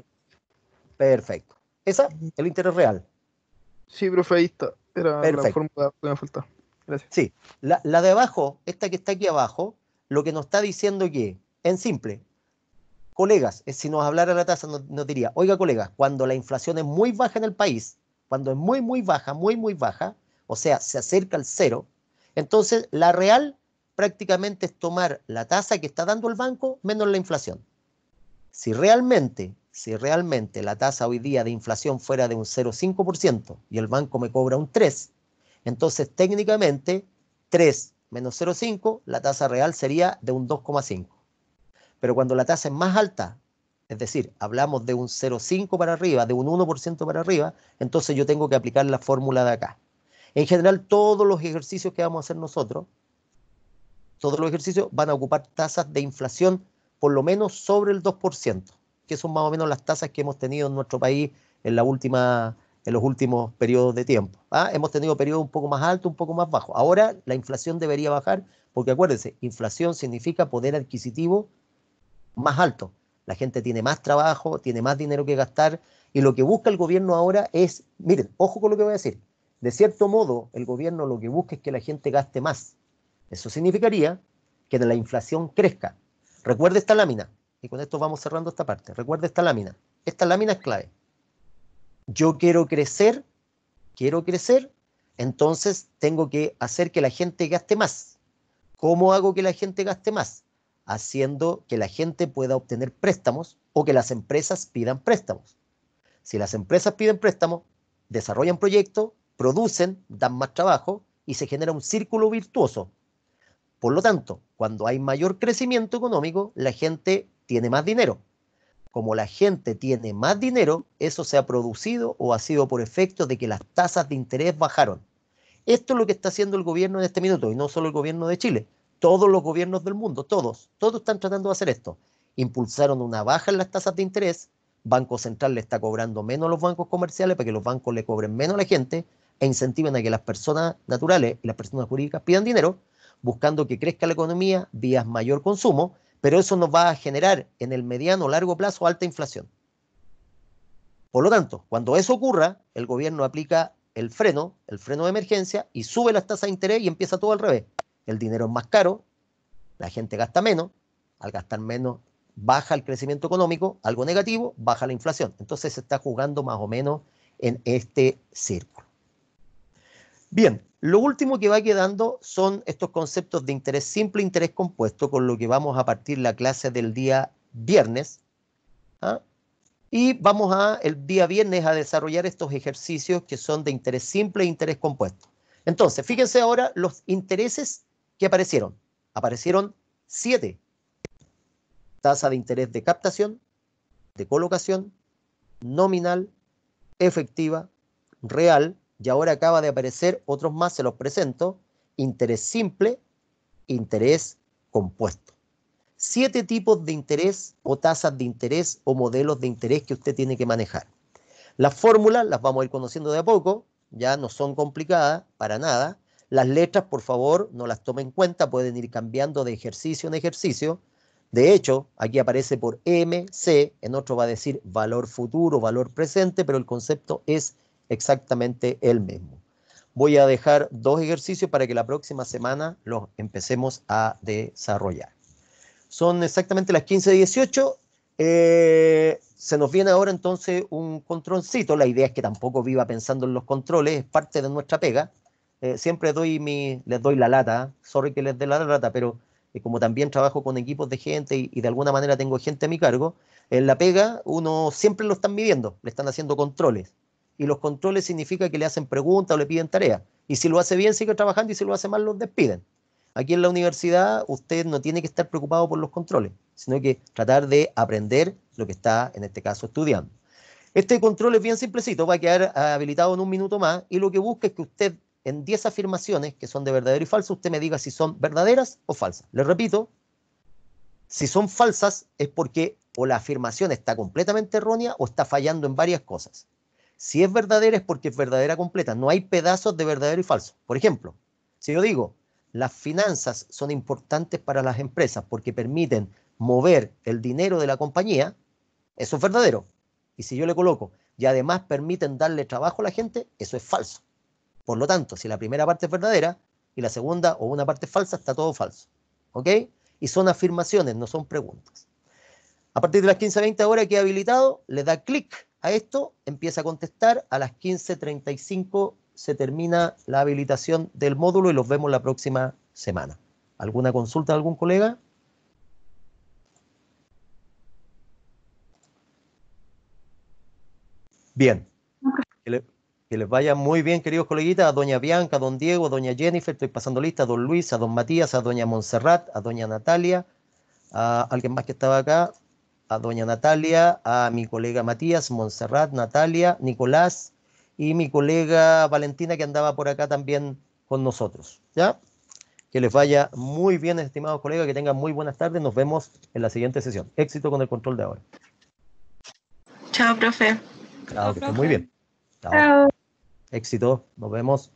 Perfecto. Esa, el interés real. Sí, profe, ahí está. Era la Perfecto. fórmula que me faltaba. Gracias. Sí. La de abajo, esta que está aquí abajo, lo que nos está diciendo que, en simple, colegas, si nos hablara la tasa, nos diría, oiga, colegas, cuando la inflación es muy baja en el país, cuando es muy, muy baja, o sea, se acerca al cero, entonces la real prácticamente es tomar la tasa que está dando el banco menos la inflación. Si realmente la tasa hoy día de inflación fuera de un 0,5% y el banco me cobra un 3%, entonces técnicamente 3 menos 0,5, la tasa real sería de un 2,5. Pero cuando la tasa es más alta, es decir, hablamos de un 0,5 para arriba, de un 1% para arriba, entonces yo tengo que aplicar la fórmula de acá. En general, todos los ejercicios que vamos a hacer nosotros, todos los ejercicios van a ocupar tasas de inflación por lo menos sobre el 2%, que son más o menos las tasas que hemos tenido en nuestro país en los últimos periodos de tiempo. Hemos tenido periodos un poco más altos, un poco más bajos. Ahora la inflación debería bajar, porque acuérdense, inflación significa poder adquisitivo más alto. La gente tiene más trabajo, tiene más dinero que gastar, y lo que busca el gobierno ahora es, miren, ojo con lo que voy a decir, de cierto modo el gobierno lo que busca es que la gente gaste más. Eso significaría que la inflación crezca. Recuerde esta lámina. y con esto vamos cerrando esta parte. Recuerda esta lámina. Esta lámina es clave. Yo quiero crecer, entonces tengo que hacer que la gente gaste más. ¿Cómo hago que la gente gaste más? Haciendo que la gente pueda obtener préstamos o que las empresas pidan préstamos. Si las empresas piden préstamos, desarrollan proyectos, producen, dan más trabajo y se genera un círculo virtuoso. Por lo tanto, cuando hay mayor crecimiento económico, la gente tiene más dinero. Como la gente tiene más dinero, eso se ha producido o ha sido por efecto de que las tasas de interés bajaron. Esto es lo que está haciendo el gobierno en este minuto, y no solo el gobierno de Chile. Todos los gobiernos del mundo, todos están tratando de hacer esto. Impulsaron una baja en las tasas de interés, Banco Central le está cobrando menos a los bancos comerciales para que los bancos le cobren menos a la gente e incentiven a que las personas naturales y las personas jurídicas pidan dinero, buscando que crezca la economía vía mayor consumo, pero eso nos va a generar en el mediano o largo plazo alta inflación. Por lo tanto, cuando eso ocurra, el gobierno aplica el freno de emergencia y sube las tasas de interés y empieza todo al revés. El dinero es más caro, la gente gasta menos, al gastar menos baja el crecimiento económico, algo negativo, baja la inflación. Entonces se está jugando más o menos en este círculo. Bien, lo último que va quedando son estos conceptos de interés simple e interés compuesto, con lo que vamos a partir la clase del día viernes. ¿Ah? Y vamos el día viernes a desarrollar estos ejercicios que son de interés simple e interés compuesto. Entonces, fíjense ahora los intereses que aparecieron. Aparecieron 7. Tasa de interés de captación, de colocación, nominal, efectiva, real, y ahora acaba de aparecer otros más, se los presento, interés simple, interés compuesto. 7 tipos de interés o tasas de interés o modelos de interés que usted tiene que manejar. Las fórmulas las vamos a ir conociendo de a poco, ya no son complicadas para nada. Las letras, por favor, no las tomen en cuenta, pueden ir cambiando de ejercicio en ejercicio. De hecho, aquí aparece por M, C, en otro va a decir valor futuro, valor presente, pero el concepto es exactamente el mismo. Voy a dejar 2 ejercicios para que la próxima semana los empecemos a desarrollar. Son exactamente las 15:18. Se nos viene ahora entonces un controlcito. La idea es que tampoco viva pensando en los controles, es parte de nuestra pega. Siempre les doy la lata, sorry que les dé la lata, pero como también trabajo con equipos de gente y de alguna manera tengo gente a mi cargo, en la pega uno siempre lo están midiendo, le están haciendo controles. Y los controles significa que le hacen preguntas o le piden tareas. Y si lo hace bien, sigue trabajando, y si lo hace mal, los despiden. Aquí en la universidad usted no tiene que estar preocupado por los controles, sino que tratar de aprender lo que está, en este caso, estudiando. Este control es bien simplecito, va a quedar habilitado en un minuto más, y lo que busca es que usted, en 10 afirmaciones que son de verdadero y falso, usted me diga si son verdaderas o falsas. Les repito, si son falsas es porque o la afirmación está completamente errónea o está fallando en varias cosas. Si es verdadera es porque es verdadera completa, no hay pedazos de verdadero y falso. Por ejemplo, si yo digo, las finanzas son importantes para las empresas porque permiten mover el dinero de la compañía, eso es verdadero. Y si yo le coloco, y además permiten darle trabajo a la gente, eso es falso. Por lo tanto, si la primera parte es verdadera y la segunda o una parte es falsa, está todo falso. ¿Ok? Y son afirmaciones, no son preguntas. A partir de las 15:20 horas queda habilitado, le da clic a esto, empieza a contestar, a las 15:35 se termina la habilitación del módulo y los vemos la próxima semana. ¿Alguna consulta de algún colega? Bien. Que les vaya muy bien, queridos coleguitas, a doña Bianca, a don Diego, a doña Jennifer, estoy pasando lista, a don Luis, a don Matías, a doña Montserrat, a doña Natalia, a alguien más que estaba acá, a doña Natalia, a mi colega Matías, Montserrat, Natalia, Nicolás y mi colega Valentina que andaba por acá también con nosotros. ¿Ya? Que les vaya muy bien, estimados colegas, que tengan muy buenas tardes. Nos vemos en la siguiente sesión. Éxito con el control de ahora. Chao, profe. Chao, que estén muy bien. Chao. Chao. Éxito. Nos vemos.